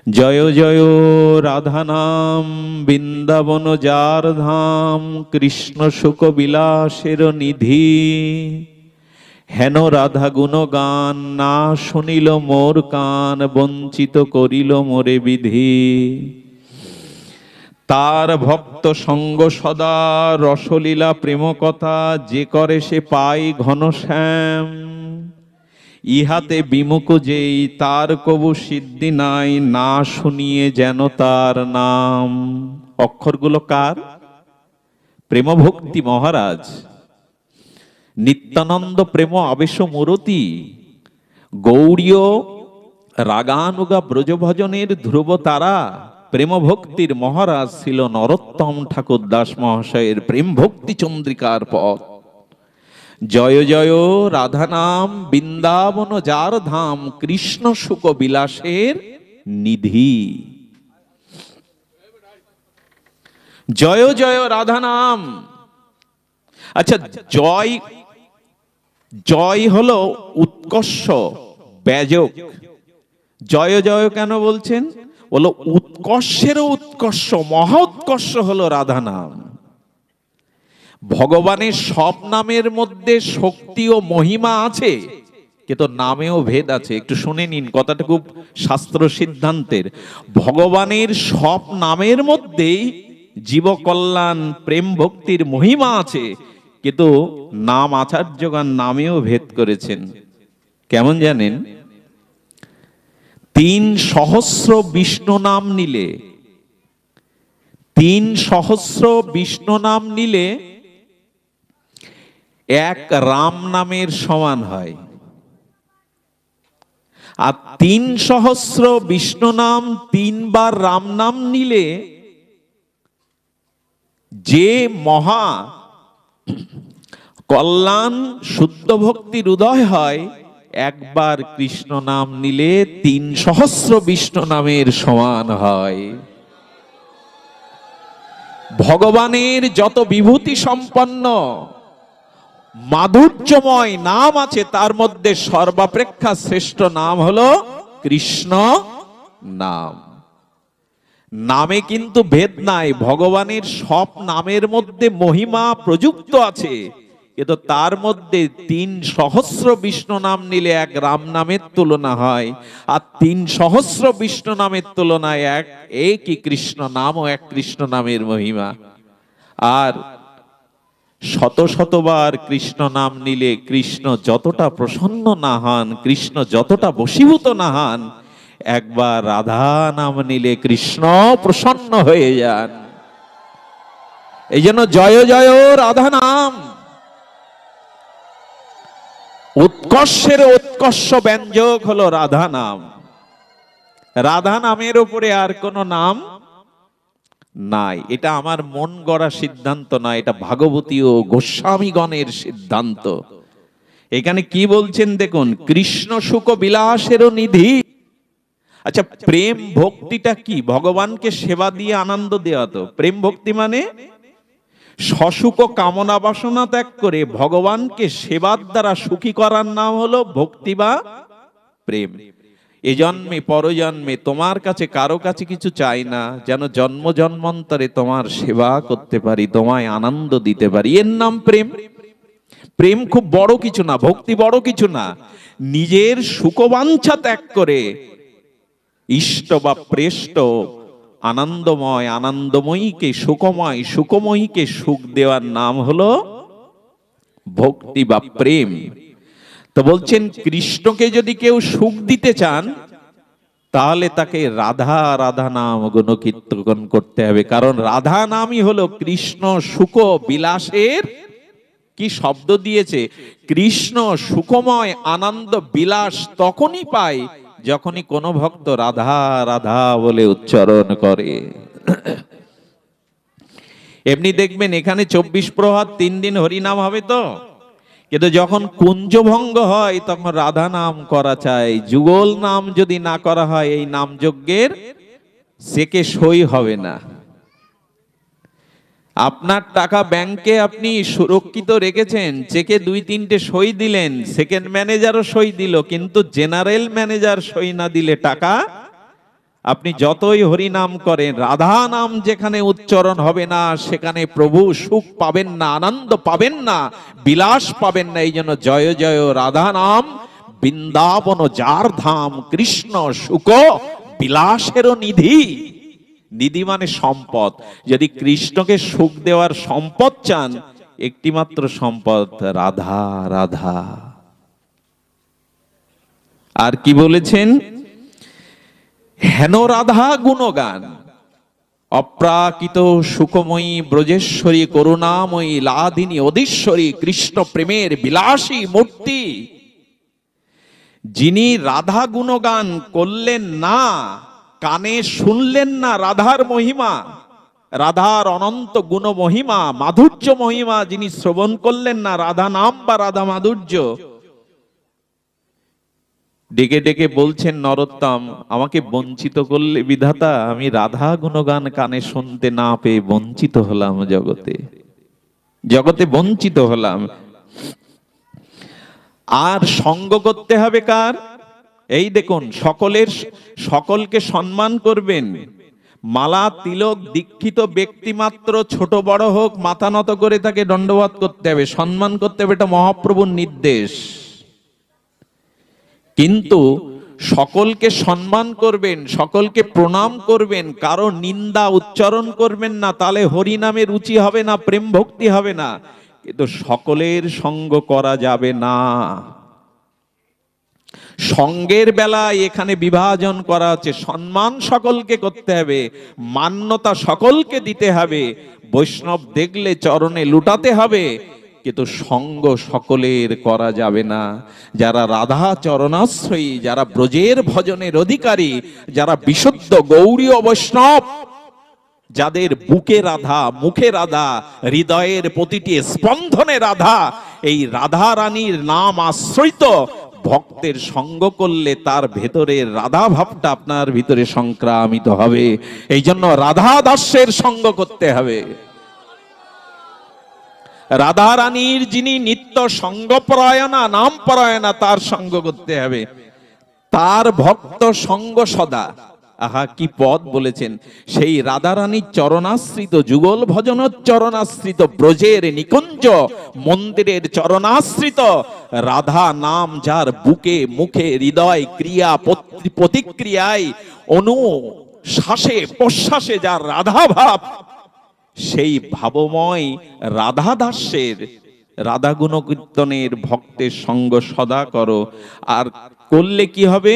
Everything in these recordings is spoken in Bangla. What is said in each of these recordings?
জয় জয় রাধা নাম বৃন্দাবন যার ধাম, কৃষ্ণ সুখ বিলাসের নিধি। হেন রাধা গুণগান না শুনিল মোর কান, বঞ্চিত করিল মোরে বিধি। তার ভক্ত সঙ্গ সদা রসলীলা প্রেম কথা, যে করে সে পাই ঘনশ্যাম। ইহাতে বিমুখ যেই তার কবু সিদ্ধি নাই, না শুনিয়ে যেন তার নাম। অক্ষরগুলো কার? প্রেম ভক্তি মহারাজ। নিত্যানন্দ প্রেম আবেশ মূরতি, গৌড়ীয় রাগানুগা ব্রজভজনের ধ্রুব তারা। প্রেম ভক্তির মহারাজ ছিল নরোত্তম ঠাকুর দাস মহাশয়ের প্রেম ভক্তি চন্দ্রিকার পথ। জয় জয় রাধা নাম বৃন্দাবন যার ধাম, কৃষ্ণ সুখ বিলাসের নিধি। জয় জয় রাধা নাম। আচ্ছা, জয় জয় হলো উৎকর্ষ ব্যজক। জয় জয় কেন বলছেন? বলো উৎকর্ষেরও উৎকর্ষ, মহা উৎকর্ষ হলো রাধা নাম। ভগবানের সব নামের মধ্যে শক্তি ও মহিমা আছে, কিন্তু নামেও ভেদ আছে। একটু শুনে নিন, কথাটা খুব শাস্ত্র সিদ্ধান্তের। ভগবানের সব নামের মধ্যেই জীবকল্যাণ প্রেম ভক্তির মহিমা আছে, কিন্তু নাম আচার্যগণ নামেও ভেদ করেছেন। কেমন জানেন? ৩,০০০ বিষ্ণু নাম নিলে, ৩,০০০ বিষ্ণু নাম নিলে এক রাম নামের সমান হয়। আর ৩,০০০ বিষ্ণু নাম ৩ বার রাম নাম নিলে যে মহা কল্যাণ শুদ্ধ ভক্তির উদয় হয়, একবার কৃষ্ণ নাম নিলে ৩,০০০ বিষ্ণু নামের সমান হয়। ভগবানের যত বিভূতি সম্পন্ন মাধুর্যময় নাম আছে, তার মধ্যে সর্বাপেক্ষা শ্রেষ্ঠ নাম হলো কৃষ্ণ নাম। নামে কিন্তু ভেদ নাই, ভগবানের সব নামের মধ্যে মহিমা প্রযুক্ত আছে, কিন্তু তার মধ্যে ৩,০০০ বিষ্ণু নাম নিলে এক রাম নামের তুলনা হয়, আর ৩,০০০ বিষ্ণু নামের তুলনায় একই কৃষ্ণ নাম ও এক কৃষ্ণ নামের মহিমা। আর শত শতবার কৃষ্ণ নাম নিলে কৃষ্ণ যতটা প্রসন্ন না হন, কৃষ্ণ যতটা বশীভূত না হন, একবার রাধা নাম নিলে কৃষ্ণ প্রসন্ন হয়ে যান। এই জন্য জয় জয় রাধা নাম। উৎকর্ষের উৎকর্ষ ব্যঞ্জক হলো রাধা নাম। রাধা নামের উপরে আর কোন নাম নাই। এটা আমার মন গড়া সিদ্ধান্ত নয়, এটা ভাগবতী ও গোস্বামীগণের সিদ্ধান্ত। এখানে কি বলছেন দেখুন, কৃষ্ণ সুখ বিলাসেরও নিধি। আচ্ছা, প্রেম ভক্তিটা কি? ভগবানকে সেবা দিয়ে আনন্দ দেওয়া। তো প্রেম ভক্তি মানে সসুখ কামনা বাসনা ত্যাগ করে ভগবানকে সেবার দ্বারা সুখী করার নাম হলো ভক্তি বা প্রেম। এ জন্মে পরজন্মে তোমার কাছে কারো কাছে কিছু চাই না, যেন জন্ম জন্মান্তরে তোমার সেবা করতে পারি, তোমায় আনন্দ দিতে পারি, এর নাম প্রেম। প্রেম খুব বড় কিছু না, ভক্তি বড় কিছু না। নিজের সুখবাঞ্ছা ত্যাগ করে ইষ্ট বা প্রেষ্ট আনন্দময় আনন্দময়ীকে, সুখময় সুখময়ীকে সুখ দেওয়ার নাম হলো ভক্তি বা প্রেম। তো বলছেন, কৃষ্ণকে যদি কেউ সুখ দিতে চান, তাহলে তাকে রাধা রাধা নাম গুণকীর্তন করতে হবে। কারণ রাধা নামই হলো কৃষ্ণ সুখ বিলাসের কি শব্দ দিয়েছে? কৃষ্ণ সুখময় আনন্দ বিলাস তখনই পায় যখনই কোনো ভক্ত রাধা রাধা বলে উচ্চারণ করে। এমনি দেখবেন এখানে ২৪ প্রভাত ৩ দিন হরিনাম হবে তো, কিন্তু যখন কুঞ্জভঙ্গ হয় তখন রাধা নাম করা চাই। যুগল নাম যদি না করা হয়, এই নাম যজ্ঞের চেকে সই হবে না। আপনার টাকা ব্যাংকে আপনি সুরক্ষিত রেখেছেন, চেকে ২-৩টে সই দিলেন, সেকেন্ড ম্যানেজারও সই দিল, কিন্তু জেনারেল ম্যানেজার সই না দিলে টাকা আপনি যতই হরি নাম করেন, রাধা নাম যেখানে উচ্চারণ হবে না সেখানে প্রভু সুখ পাবেন না, আনন্দ পাবেন না, বিলাস পাবেন না। এই জন্য জয় জয় রাধা নাম, বৃন্দাবন যার ধাম, কৃষ্ণ সুখ বিলাসেরও নিধি। নিধি মানে সম্পদ। যদি কৃষ্ণকে সুখ দেওয়ার সম্পদ চান, একটি মাত্র সম্পদ, রাধা রাধা। আর কি বলেছেন? হেন রাধা গুণগান, অপ্রাকৃত সুখময়ী ব্রজেশ্বরী করুণাময়ী লাদিনী অধীশ্বরী, কৃষ্ণ প্রেমের বিলাসী মূর্তি। যিনি রাধা গুণগান করলেন না, কানে শুনলেন না রাধার মহিমা, রাধার অনন্ত গুণ মহিমা, মাধুর্য মহিমা যিনি শ্রবণ করলেন না, রাধা নাম বা রাধা মাধুর্য, ডেকে ডেকে বলছেন নরোত্তম, আমাকে বঞ্চিত করলে বিধাতা, আমি রাধা গুণগান কানে শুনতে না পেয়ে বঞ্চিত হলাম, জগতে জগতে বঞ্চিত হলাম। আর সঙ্গ করতে হবে কার? এই দেখুন, সকলকে সম্মান করবেন। মালা তিলক দীক্ষিত ব্যক্তি মাত্র, ছোট বড় হোক, মাথা নত করে তাকে দণ্ডবত করতে হবে, সম্মান করতে হবে, এটা মহাপ্রভুর নির্দেশ। কিন্তু সকলকে সম্মান করবেন, সকলকে প্রণাম করবেন, কারো নিন্দা উচ্চারণ করবেন না, তাহলে হরি নামে রুচি হবে না, প্রেম ভক্তি হবে না। কিন্তু সকলের সঙ্গ করা যাবে না। সঙ্গের বেলায় এখানে বিভাজন করা আছে। সম্মান সকলকে করতে হবে, মান্যতা সকলকে দিতে হবে, বৈষ্ণব দেখলে চরণে লুটাতে হবে, কিন্তু সঙ্গ সকলের করা যাবে না। যারা রাধা চরণাশ্রয়ী, যারা ব্রজের ভজনের অধিকারী, যারা বিশুদ্ধ গৌড়ীয় বৈষ্ণব, যাদের বুকে রাধা, মুখে রাধা, হৃদয়ের প্রতিটি স্পন্দনে রাধা, এই রাধা রানীর নাম আশ্রিত ভক্তের সঙ্গ করলে তার ভেতরের রাধা ভাবটা আপনার ভিতরে সংক্রামিত হবে। এই জন্য রাধা দাসের সঙ্গ করতে হবে। রাধা রানীর যিনি নিত্য সঙ্গপরায়ণা, নাম পরায়ণা, তার সঙ্গ করতে হবে। তার ভক্ত সঙ্গ সদা। আহা কি পদ বলেছেন! সেই রাধা রানীর চরণাশ্রিত, যুগল ভজন চরণাশ্রিত, ব্রজের নিকুঞ্জ মন্দিরের চরণাশ্রিত রাধা নাম যার বুকে মুখে হৃদয় ক্রিয়া প্রতিক্রিয়ায় অনু শ্বাসে প্রশ্বাসে যার রাধা ভাব, সেই ভাবময় রাধা দাসের, রাধা গুণ কীর্তনের ভক্তের সঙ্গ সদা করো। আর করলে কি হবে?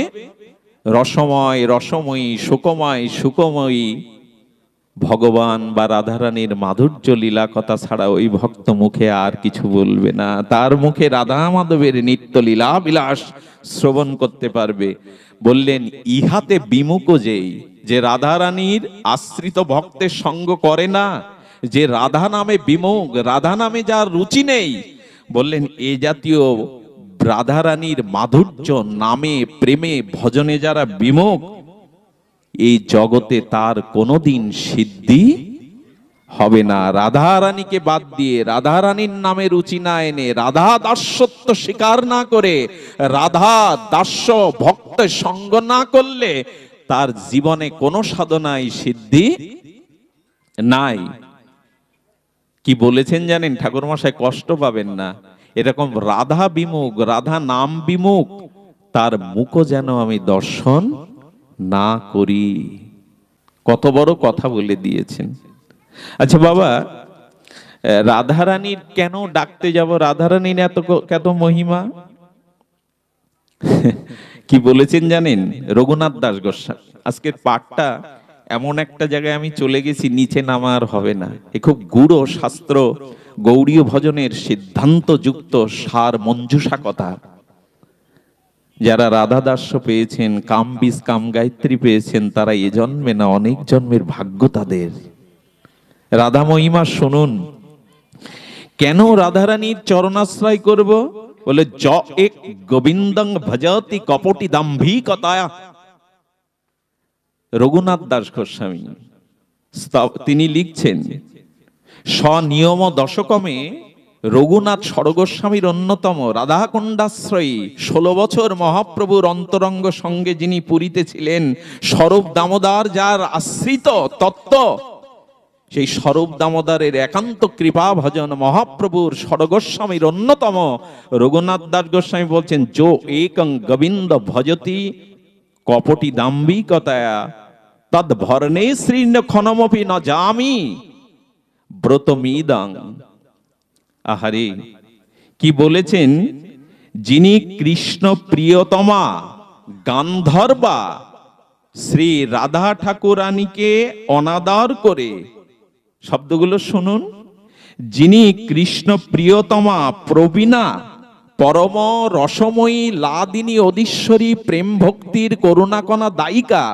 রসময় রসময়ী, সুখময় সুখময়ী ভগবান বা রাধারানীর মাধুর্য লীলা কথা ছাড়া ওই ভক্ত মুখে আর কিছু বলবে না। তার মুখে রাধা মাধবের নিত্য লীলা বিলাস শ্রবণ করতে পারবে। বললেন ইহাতে বিমুখ যেই, যে রাধারানীর আশ্রিত ভক্তের সঙ্গ করে না, যে রাধা নামে বিমুখ, রাধা নামে যার রুচি নেই, বললেন এ জাতীয় রাধারানীর মাধুর্য নামে প্রেমে ভজনে যারা বিমুখ, এই জগতে তার কোনোদিন সিদ্ধি হবে না। রাধা রানীকে বাদ দিয়ে, রাধা রানীর নামে রুচি না এনে, রাধা দাস্যত্ব স্বীকার না করে, রাধা দাস্য ভক্তের সঙ্গ না করলে তার জীবনে কোনো সাধনায় সিদ্ধি নাই। কি বলেছেন জানেন? ঠাকুর মশাই কষ্ট পাবেন না, এরকম রাধা বিমুখ, রাধা নাম বিমুখ, তার মুখ যেন আমি দর্শন না করি। কত বড় কথা বলে দিয়েছেন। আচ্ছা বাবা, রাধারানীর কেন ডাকতে যাব? রাধারানীর এত মহিমা কি বলেছেন জানেন? রঘুনাথ দাস গোস্বামী। আজকের পাঠটা এমন একটা জায়গায় আমি চলে গেছি, নিচে নামার হবে না। এ খুব গূঢ় শাস্ত্র, গৌড়ীয় ভজনের সিদ্ধান্ত যুক্ত সার মঞ্জুষা কথা। যারা রাধা দাস্য পেয়েছেন, কাম বীজ কাম গায়ত্রী পেয়েছেন, তারা এ জন্মে না অনেক জন্মের ভাগ্য তাদের। রাধা মহিমা শুনুন। কেন রাধারানীর চরণাশ্রয় করব? বলে য এক গোবিন্দং ভজতি কপটি দাম্ভিকতা। রঘুনাথ দাস গোস্বামী তিনি লিখছেন, স্বনিয়ম দশকমে রঘুনাথ স্বর্গস্বামীর অন্যতম, রাধাকুণ্ডাশ্রয়ী, 16 বছর মহাপ্রভুর অন্তরঙ্গ সঙ্গে যিনি পুরীতে ছিলেন, স্বরূপ দামোদর যার আশ্রিত তত্ত্ব, সেই স্বরূপ দামোদরের একান্ত কৃপা ভজন মহাপ্রভুর স্বর্গস্বামীর অন্যতম রঘুনাথ দাস গোস্বামী বলছেন, যো একং গোবিন্দ ভজতি কপটি দাম্ভিকতায়া তদ ভরণে শ্রীর্ণ ক্ষণমপি ন জামি ব্রতমিদং। আহারে কি বলেছেন, যিনি কৃষ্ণ প্রিয়তমা গান্ধর্বা শ্রী রাধা ঠাকুরানীকে অনাদর করে, শব্দগুলো শুনুন, যিনি কৃষ্ণ প্রিয়তমা প্রবীণা পরম রসময়ী লাদিনী অধীশ্বরী প্রেম ভক্তির করুণাকণা দায়িকা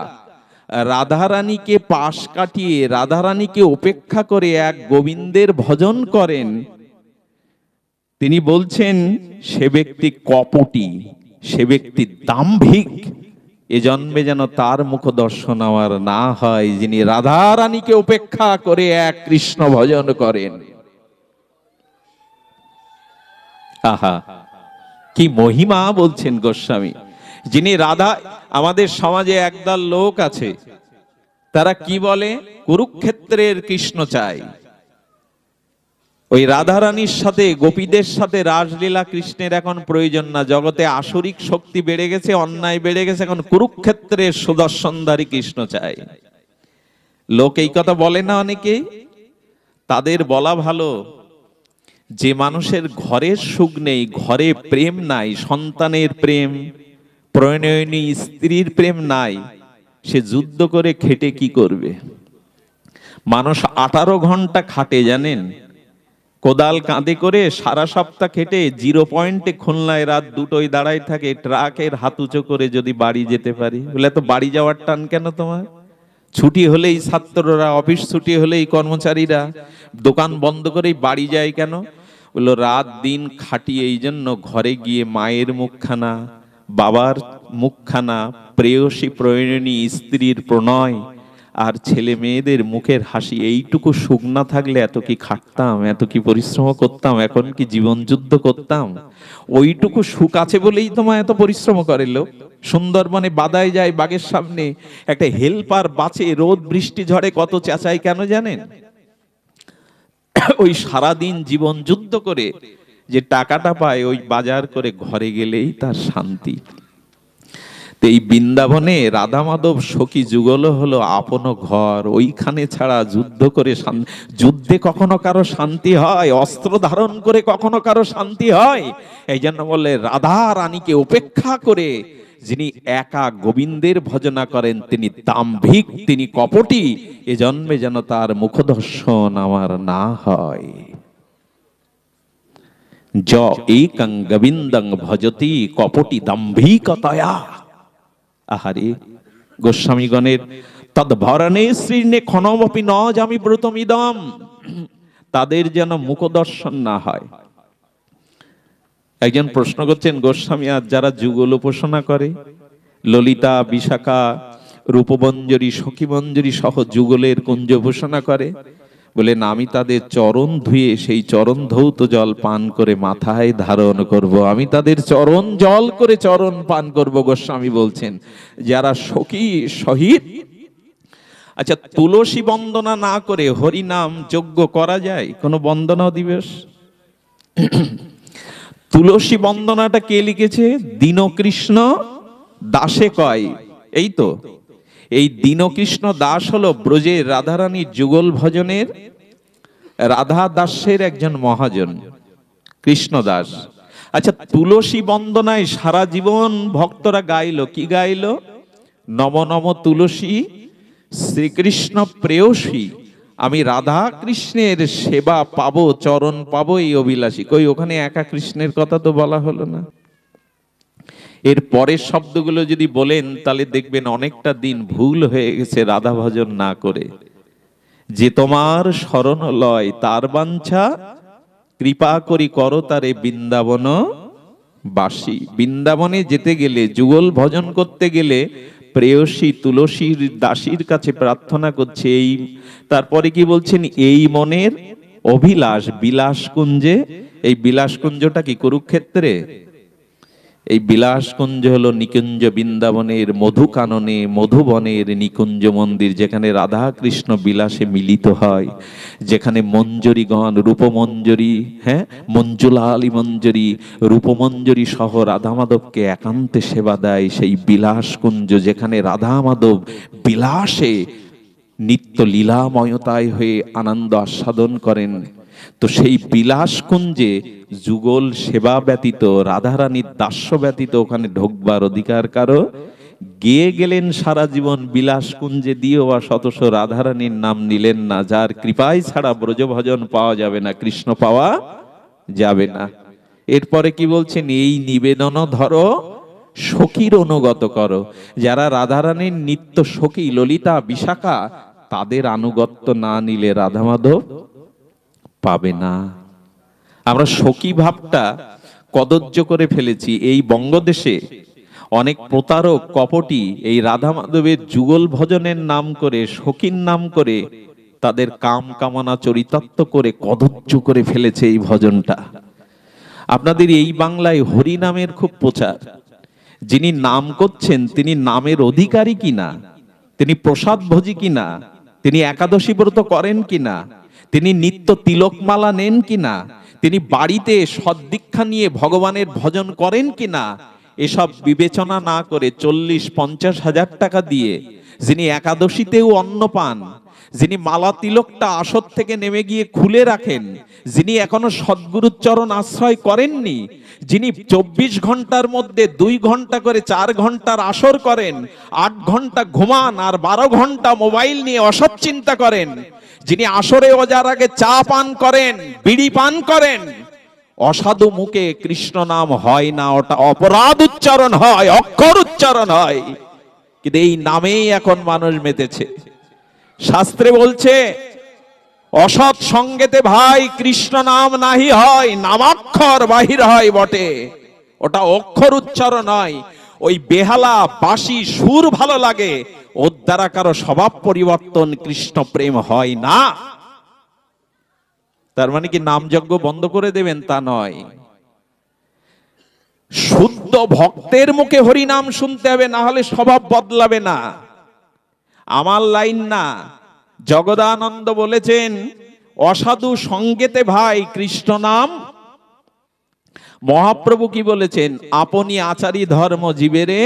রাধারানীকে পাশ কাটিয়ে রাধারানীকে উপেক্ষা করে এক গোবিন্দের ভজন করেন, তিনি বলছেন সে ব্যক্তি কপটি, সে ব্যক্তি দাম্ভিক, এ জন্মে যেন তার মুখ দর্শন আমার না হয়, যিনি রাধারানীকে উপেক্ষা করে এক কৃষ্ণ ভজন করেন। আহা কি মহিমা বলছেন গোস্বামী। যিনি রাধা, আমাদের সমাজে একদল লোক আছে, তারা কি বলে, কুরুক্ষেত্রের কৃষ্ণ চাই, ওই রাধারানীর সাথে গোপীদের সাথে রাসলীলা কৃষ্ণের এখন প্রয়োজন না, জগতে আসরিক শক্তি বেড়ে গেছে, অন্যায় বেড়ে গেছে, এখন কুরুক্ষেত্রের সুদর্শনধারী কৃষ্ণ চাই। লোক এই কথা বলে না অনেকেই, তাদের বলা ভালো, যে মানুষের ঘরের সুখ নেই, ঘরে প্রেম নাই, সন্তানের প্রেম, প্রণয়িনী স্ত্রীর প্রেম নাই, সে যুদ্ধ করে খেটে কি করবে? মানুষ 18 ঘন্টা খাটে জানেন, কোদাল কাঁধে করে সারা সপ্তাহ খেটে 0 পয়েন্টে খুলনায় রাত 2টোয় দাঁড়ায় থাকে, ট্রাকের হাত উঁচু করে যদি বাড়ি যেতে পারি। বলে তো বাড়ি যাওয়ার টান কেন তোমার? ছুটি হলেই ছাত্ররা, অফিস ছুটি হলেই কর্মচারীরা দোকান বন্ধ করেই বাড়ি যায় কেন? বললো রাত দিন খাটি এই জন্য, ঘরে গিয়ে মায়ের মুখখানা, বাবার মুখখানা, প্রেয়সী প্রণয়িনী স্ত্রীর প্রণয় আর ছেলে মেয়েদের মুখের হাসি, এইটুকু সুখ না থাকলে এত কি খাটতাম, এত কি পরিশ্রম করতাম, এখন কি জীবন যুদ্ধ করতাম? ওইটুকু সুখ আছে বলেই তোমায় এত পরিশ্রম করে লোক। সুন্দরবনে বাদায় যায় বাঘের সামনে, একটা হেল্পার বাঁচে, রোদ বৃষ্টি ঝড়ে কত চেঁচায় কেন জানেন? ওই সারাদিন জীবন যুদ্ধ করে যে টাকাটা পায়, ওই বাজার করে ঘরে গেলেই তার শান্তি। এই বৃন্দাবনে রাধা মাধব সখী যুগল হলো আপন ঘর, ওইখানে ছাড়া যুদ্ধ করে, যুদ্ধে কখনো কারো শান্তি হয়? অস্ত্র ধারণ করে কখনো কারো শান্তি হয়? এই জন্য বলে রাধা রানীকে উপেক্ষা করে যিনি একা গোবিন্দের ভজনা করেন, তিনি দাম্ভিক, তিনি কপটি, এ জন্মে যেন তার মুখদর্শন আমার না হয়। য একং গোবিন্দং ভজতি কপটি দাম্ভিকতয়া। আহারে গোস্বামীগণের তদ্ভরণে শ্রীর্ণে ক্ষণমপি ন জামি ব্রতমিদম, তাদের যেন মুখদর্শন না হয়। একজন প্রশ্ন করছেন, গোস্বামী আর যারা যুগল উপাসনা করে, ললিতা, বিশাখা, রূপমঞ্জরী, সখীমঞ্জরী সহ যুগলের কুঞ্জ উপাসনা করে, বলেন আমি তাদের চরণ ধুয়ে সেই চরণ ধৌত জল পান করে মাথায় ধারণ করব, আমি তাদের চরণ জল করে চরণ পান করব। গোস্বামী বলছেন যারা সখী সহিত, আচ্ছা তুলসী বন্দনা না করে হরি নাম যজ্ঞ করা যায়? কোন বন্দনা দিবস? তুলসী বন্দনাটা কে লিখেছে? দীনকৃষ্ণ দাসে কয়, এই তো। এই দীনকৃষ্ণ দাস হলো ব্রজের রাধারানীর যুগল ভজনের রাধা দাসের একজন মহাজন, কৃষ্ণ দাস। আচ্ছা তুলসী বন্দনায় সারা জীবন ভক্তরা গাইলো, কি গাইলো? নম নম তুলসী শ্রীকৃষ্ণ প্রেয়সী, আমি রাধা কৃষ্ণের সেবা পাবো, চরণ পাবো এই অভিলাষী। কই ওখানে একা কৃষ্ণের কথা তো বলা হলো না। এর পরের শব্দগুলো যদি বলেন তাহলে দেখবেন অনেকটা দিন ভুল হয়ে গেছে রাধা ভজন না করে। যে তোমার শরণ লয় তার বাঞ্ছা, কৃপা করি করো তারে বৃন্দাবন বাসী। বৃন্দাবনে যেতে গেলে, যুগল ভজন করতে গেলে প্রেয়সী তুলসীর দাসীর কাছে প্রার্থনা করছে। এই তারপরে কি বলছেন? এই মনের অভিলাষ বিলাস কুঞ্জে এই বিলাসকুঞ্জটা কি কুরুক্ষেত্রে? এই বিলাসকুঞ্জ হলো নিকুঞ্জ বৃন্দাবনের মধুকাননে মধুবনের নিকুঞ্জ মন্দির, যেখানে রাধা কৃষ্ণ বিলাসে মিলিত হয়, যেখানে মঞ্জরীগণ রূপমঞ্জরী, হ্যাঁ, মঞ্জুলালি মঞ্জরী রূপমঞ্জরী সহ রাধা মাধবকে একান্তে সেবা দেয়। সেই বিলাসকুঞ্জ, যেখানে রাধা মাধব বিলাসে নিত্য লীলাময়তায় হয়ে আনন্দ আস্বাদন করেন। তো সেই বিলাসকুঞ্জে যুগল সেবা ব্যতীত, রাধারানীর দাস্য ব্যতীত ওখানে ঢোকবার অধিকার কারো। গিয়ে গেলেন সারা জীবন বিলাসকুঞ্জে, দিয়েও বা শতশ রাধারানীর নাম নিলেন না। যার কৃপায় ছাড়া ব্রজভজন পাওয়া যাবে না, কৃষ্ণ পাওয়া যাবে না। এরপরে কি বলছেন? এই নিবেদন ধরো সখীর অনুগত করো। যারা রাধারানীর নিত্য সখী ললিতা বিশাখা, তাদের আনুগত্য না নিলে রাধা মাধব পাবে না। আমরা সখী ভাবটা কদর্য করে ফেলেছি। এই বঙ্গদেশে অনেক প্রতারক কপটি এই রাধা মাধবের যুগল ভজনের নাম করে, সখীর নাম করে, তাদের কাম কামনা চরিতার্থ করে কদর্য করে ফেলেছে এই ভজনটা। আপনাদের এই বাংলায় হরি নামের খুব প্রচার। যিনি নাম করছেন তিনি নামের অধিকারী কিনা, তিনি প্রসাদ ভোজী কিনা, তিনি একাদশী ব্রত করেন কিনা, তিনি নিত্য তিলকমালা নেন কিনা, তিনি বাড়িতে সদ্দীক্ষা নিয়ে ভগবানের ভজন করেন কিনা, এসব বিবেচনা না করে 40-50 হাজার টাকা দিয়ে যিনি একাদশীতেও অন্ন পান, যিনি মালা তিলকটা আসর থেকে নেমে গিয়ে খুলে রাখেন, যিনি এখনো সদ্গুরুর চরণ আশ্রয় করেননি, যিনি 24 ঘন্টার মধ্যে 2 ঘন্টা করে 4 ঘন্টার আসর করেন, 8 ঘন্টা ঘুমান আর 12 ঘন্টা মোবাইল নিয়ে অসৎ চিন্তা করেন, যিনি আসরে ওজার আগে চা পান করেন, বিড়ি পান করেন, অসাধু মুখে কৃষ্ণ নাম হয় না, ওটা অপরাধ উচ্চারণ হয়, অক্ষর উচ্চারণ হয়। কিন্তু এই নামেই এখন মানুষ মেতেছে। শাস্ত্রে বলছে অসৎ সঙ্গেতে ভাই কৃষ্ণ নাম নাহি হয়, নামাক্ষর বাহির হয় বটে, ওটা অক্ষর উচ্চারণ হয়। ওই বেহালা বাঁশি সুর ভালো লাগে, ওর দ্বারা কারো স্বভাব পরিবর্তন, কৃষ্ণ প্রেম হয় না। তার মানে কি নামযজ্ঞ বন্ধ করে দেবেন? তা নয়। শুদ্ধ ভক্তের মুখে হরি নাম শুনতে হবে, না হলে স্বভাব বদলাবে না। আমার লাইন না, জগদানন্দ বলেছেন অসাধু সঙ্গেতে ভাই কৃষ্ণ নাম। মহাপ্রভু কি বলেছেন? আপনি আচারী ধর্ম জীবেরে,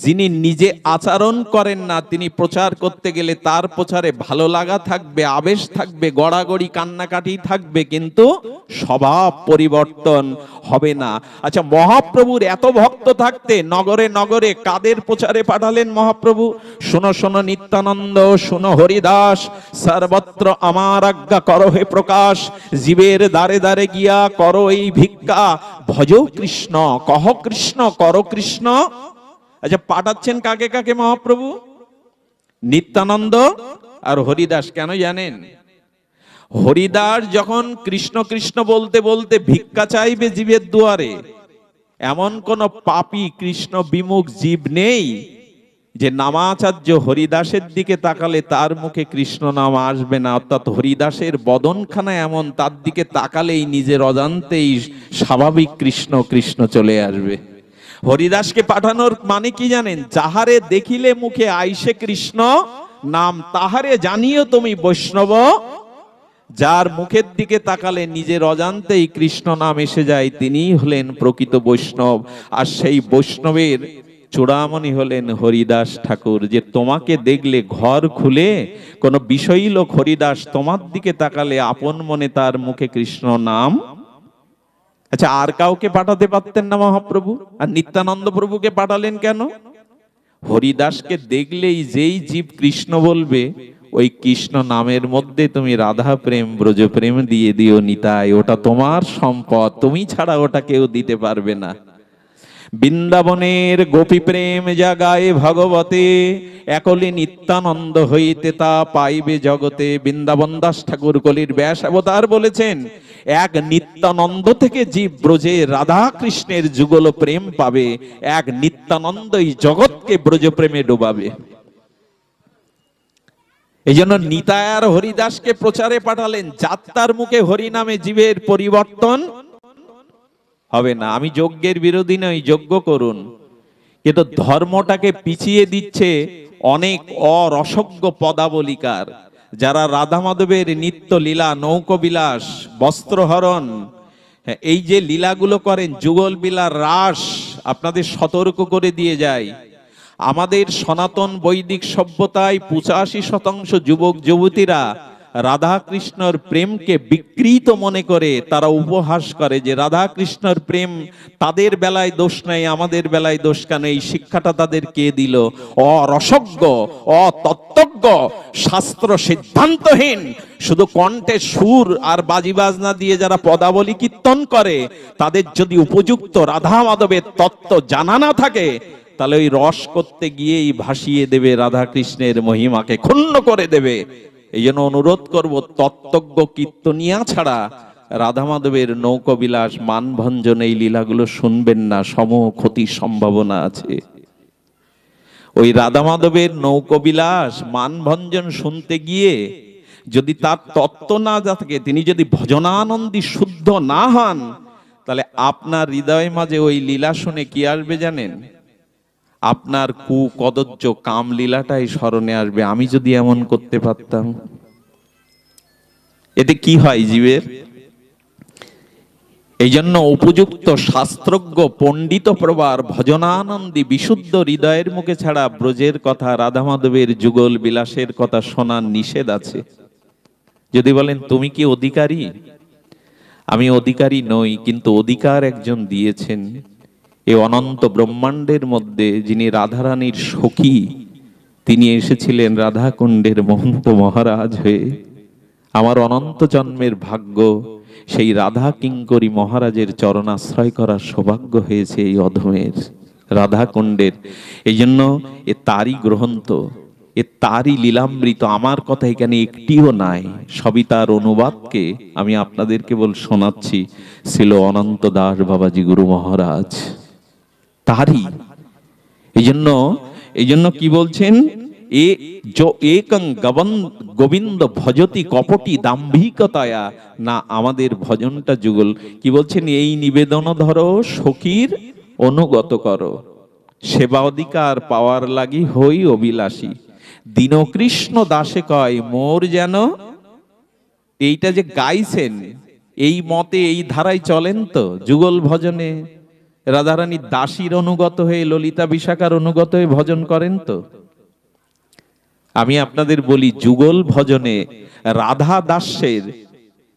যিনি নিজে আচরণ করেন না তিনি প্রচার করতে গেলে তার প্রচারে ভালো লাগা থাকবে, আবেশ থাকবে, গড়াগড়ি কান্নাকাটি থাকবে, কিন্তু স্বভাব পরিবর্তন হবে না। আচ্ছা, মহাপ্রভুর এত ভক্ত থাকতে নগরে নগরে কাদের প্রচারে পাঠালেন মহাপ্রভু? শোনো শোনো নিত্যানন্দ, শোনো হরিদাস, সর্বত্র আমার আজ্ঞা করো হে প্রকাশ, জীবের দ্বারে দ্বারে গিয়া করো এই ভিক্ষা, ভজো কৃষ্ণ, কহ কৃষ্ণ, করো কৃষ্ণ। আচ্ছা, পাঠাচ্ছেন কাকে কাকে মহাপ্রভু? নিত্যানন্দ আর হরিদাস। কেন জানেন? হরিদাস যখন কৃষ্ণ কৃষ্ণ বলতে বলতে ভিক্ষা চাইবে জীবের দুয়ারে, এমন কোন পাপী কৃষ্ণ বিমুখ জীব নেই যে নামাচার্য হরিদাসের দিকে তাকালে তার মুখে কৃষ্ণ নাম আসবে না। অর্থাৎ হরিদাসের বদনখানা এমন, তার দিকে তাকালেই নিজের অজান্তেই স্বাভাবিক কৃষ্ণ কৃষ্ণ চলে আসবে। হরিদাসকে পাঠানোর মানে কি জানেন? যাহারে দেখিলে মুখে আইসে কৃষ্ণ নাম, তাহারে জানিও তুমি বৈষ্ণব। যার মুখের দিকে তাকালে নিজের অজান্তেই কৃষ্ণ নাম এসে যায়, তিনিই হলেন প্রকৃত বৈষ্ণব। আর সেই বৈষ্ণবের চূড়ামণি হলেন হরিদাস ঠাকুর, যে তোমাকে দেখলে ঘর খুলে কোন বিষয়ী লোক হরিদাস তোমার দিকে তাকালে আপন মনে তার মুখে কৃষ্ণ নাম। আচ্ছা, আর কাউকে পাঠাতে পারতেন না মহাপ্রভু? আর নিত্যানন্দ প্রভুকে পাঠালেন কেন? হরিদাসকে দেখলেই যেই জীব কৃষ্ণ বলবে, ওই কৃষ্ণ নামের মধ্যে তুমি রাধা প্রেম ব্রজ প্রেম দিয়ে দিও নিতাই, ওটা তোমার সম্পদ, তুমি ছাড়া ওটা কেউ দিতে পারবে না। বৃন্দাবনের গোপী প্রেম জাগায় ভগবতে, একলে নিত্যানন্দ হইতে তা পাইবে জগতে। বৃন্দাবন দাস ঠাকুর কলির ব্যাস অবতার বলেছেন, এক নিত্যানন্দ থেকে জীব ব্রজে রাধা কৃষ্ণের যুগল প্রেম পাবে, এক নিত্যানন্দই জগৎকে ব্রজ প্রেমে ডোবাবে। এই জন্য নিতাই আর হরিদাসকে প্রচারে পাঠালেন, যাত্রার মুখে হরি নামে জীবের পরিবর্তন হবে না। আমি যজ্ঞের বিরোধী নই, যজ্ঞ করুন, কিন্তু ধর্মটাকে পিছিয়ে দিচ্ছে অনেক অরসজ্ঞ পদাবলিকার, যারা রাধা মাধবের নিত্য লীলা, নৌকবিলাস, বস্ত্রহরণ, এই যে লীলাগুলো করেন, যুগল বিলার রাস, আপনাদের সতর্ক করে দিয়ে যায়। আমাদের সনাতন বৈদিক সভ্যতায় 85% যুবক যুবতীরা রাধা কৃষ্ণর প্রেমকে বিকৃত মনে করে, তারা উপহাস করে যে রাধা কৃষ্ণর প্রেম তাদের বেলায় দোষ নেই, আমাদের বেলায় দোষ কেন? এই শিক্ষাটা তাদের কে দিল? অরসজ্ঞ, অতত্ত্বজ্ঞ, শাস্ত্র সিদ্ধান্তহীন, শুধু কণ্ঠে সুর আর বাজি বাজনা দিয়ে যারা পদাবলী কীর্তন করে, তাদের যদি উপযুক্ত রাধা মাধবের তত্ত্ব জানা না থাকে, তাহলে ওই রস করতে গিয়েই ভাসিয়ে দেবে, রাধা কৃষ্ণের মহিমাকে ক্ষুণ্ণ করে দেবে। এই জন্য অনুরোধ করব, তত্ত্বজ্ঞ কীর্তনিয়া ছাড়া রাধা মাধবের নৌকবিলাস, মানভঞ্জন এই লীলাগুলো শুনবেন না, সম ক্ষতির সম্ভাবনা আছে। ওই রাধা মাধবের নৌকবিলাস, মানভঞ্জন শুনতে গিয়ে যদি তার তত্ত্ব না থাকে, তিনি যদি ভজনানন্দী শুদ্ধ না হন, তাহলে আপনার হৃদয় মাঝে ওই লীলা শুনে কি আসবে জানেন? আপনার কদর্য কাম লীলাটাই স্মরণে আসবে। আমি যদি এমন করতে পারতাম। এতে কি হয় জীবের? এই জন্য উপযুক্ত শাস্ত্রজ্ঞ পণ্ডিত প্রবার ভজনানন্দী বিশুদ্ধ হৃদয়ের মুখে ছাড়া ব্রজের কথা, রাধা মাধবের যুগল বিলাসের কথা শোনার নিষেধ আছে। যদি বলেন তুমি কি অধিকারী? আমি অধিকারী নই, কিন্তু অধিকার একজন দিয়েছেন। এই অনন্ত ব্রহ্মাণ্ডের মধ্যে যিনি রাধারানীর সখী, তিনি এসেছিলেন রাধাকুণ্ডের মহন্ত মহারাজ হয়ে। আমার অনন্ত জন্মের ভাগ্য সেই রাধা কিঙ্করী মহারাজের চরণাশ্রয় করার সৌভাগ্য হয়েছে এই অধমের, রাধাকুণ্ডের। এই জন্য এ তারই গ্রন্থ, এ তারই লীলামৃত। আমার কথা এখানে একটিও নাই, সবই তার অনুবাদকে আমি আপনাদের কেবল শোনাচ্ছি। ছিল অনন্ত দাস বাবাজি গুরু মহারাজ, তারই। এই জন্য কি বলছেন? একং গোবিন্দ ভজতি কপটি দাম্ভিকতায়া না, আমাদের ভজনটা যুগল। কি বলছেন? এই নিবেদন ধরো, সখীর অনুগত করো, সেবা অধিকার পাওয়ার লাগি হই অভিলাষী। দীনকৃষ্ণ দাসে কয় মোর যেন, এইটা যে গাইছেন, এই মতে এই ধারায় চলেন তো যুগল ভজনে? রাধারানী দাসীর অনুগত হয়ে, ললিতা বিশাখার অনুগত হয়ে ভজন করেন তো? আমি আপনাদের বলি, যুগল ভজনে রাধা দাস্যের,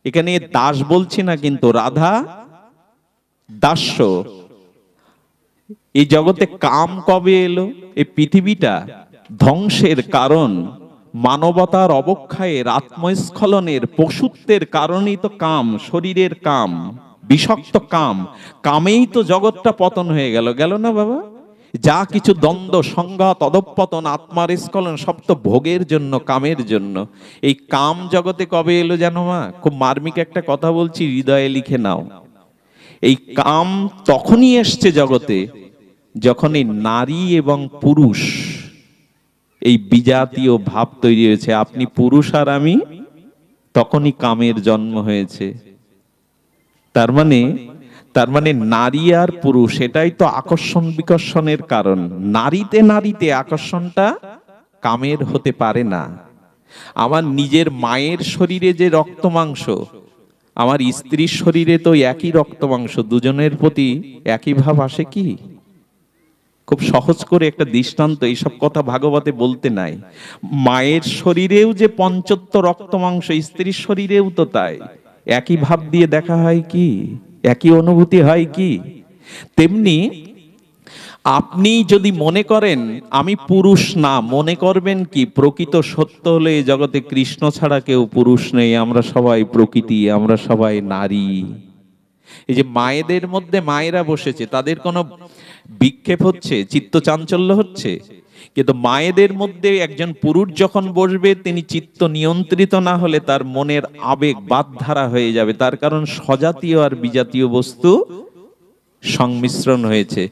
এখানে দাস বলছি না, কিন্তু রাধা দাস্য। এই জগতে কাম কবে এলো? এই পৃথিবীটা ধ্বংসের কারণ, মানবতার অবক্ষয়ের, আত্মস্খলনের, পশুত্বের কারণেই তো কাম, শরীরের কাম, বিষাক্ত কাম। কামেই তো জগৎটা পতন হয়ে গেল, গেল না বাবা? যা কিছু দ্বন্দ্ব, সংঘাত, অধঃপতন, আত্মার স্খলন, সব তো ভোগের জন্য, কামের জন্য। এই কাম জগতে কবে এলো জানো মা? খুব মার্মিক একটা কথা বলছি, হৃদয়ে লিখে নাও। এই কাম তখনই এসছে জগতে যখন এই নারী এবং পুরুষ, এই বিজাতীয় ভাব তৈরি হয়েছে। আপনি পুরুষ আর আমি, তখনই কামের জন্ম হয়েছে। তার মানে নারী আর পুরুষ, এটাই তো আকর্ষণ বিকর্ষণের কারণ। নারীতে আকর্ষণটা কামের হতে পারে না। আমার নিজের মায়ের শরীরে যে রক্ত মাংস, আমার স্ত্রীর শরীরে তো একই রক্ত মাংস, দুজনের প্রতি একই ভাব আসে কি? খুব সহজ করে একটা দৃষ্টান্ত, এইসব কথা ভাগবতে বলতে নাই। মায়ের শরীরেও যে পঞ্চত্ব রক্ত মাংস, স্ত্রীর শরীরেও তো তাই। একই ভাব দিয়ে দেখা হয় কি? একই অনুভূতি হয় কি? তেমনি আপনি যদি মনে করেন আমি পুরুষ না, মনে করবেন কি? প্রকৃত সত্য হলে এই জগতে কৃষ্ণ ছাড়া কেউ পুরুষ নেই। আমরা সবাই প্রকৃতি, আমরা সবাই নারী। এই যে মায়েদের মধ্যে মায়েরা বসেছে, তাদের কোনো বিক্ষেপ হচ্ছে, চিত্ত চাঞ্চল্য হচ্ছে? কিন্তু মায়েদের মধ্যে একজন পুরুষ যখন বসবে, তিনি চিত্ত নিয়ন্ত্রিত না হলে তার মনের আবেগ বাদধারা হয়ে যাবে। তার কারণ স্বজাতীয় আর বিজাতীয় বস্তু সংমিশ্রণ হয়েছে।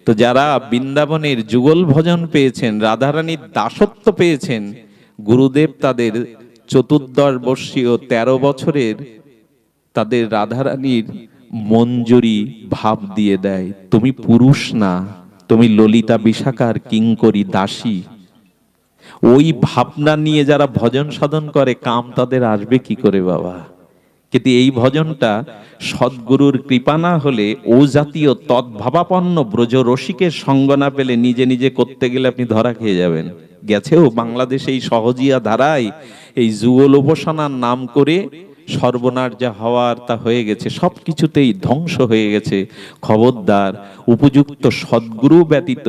তো যারা বৃন্দাবনের যুগল ভজন পেয়েছেন, রাধারানীর দাসত্ব পেয়েছেন, গুরুদেব তাদের 14 বর্ষীয় 13 বছরের তাদের রাধারানীর মঞ্জুরি ভাব দিয়ে দেয়, তুমি পুরুষ না, তুমি ললিতা বিশাখার কিঙ্করী দাসী। ওই ভাবনা নিয়ে যারা ভজন সাধন করে, কাম তাদের আসবে কি করে বাবা? কিন্তু এই ভজনটা সদ্গুরুর কৃপা না হলে, ও জাতীয় তদ্ভাবাপন্ন ব্রজ রসিকের সঙ্গ না পেলে নিজে নিজে করতে গেলে আপনি ধরা খেয়ে যাবেন। গেছেও বাংলাদেশে এই সহজিয়া ধারায় এই যুগল উপাসনার নাম করে সর্বনাশ যা হওয়ার তা হয়ে গেছে, সবকিছুতেই ধ্বংস হয়ে গেছে। খবরদার, উপযুক্ত সদ্গুরু ব্যতীত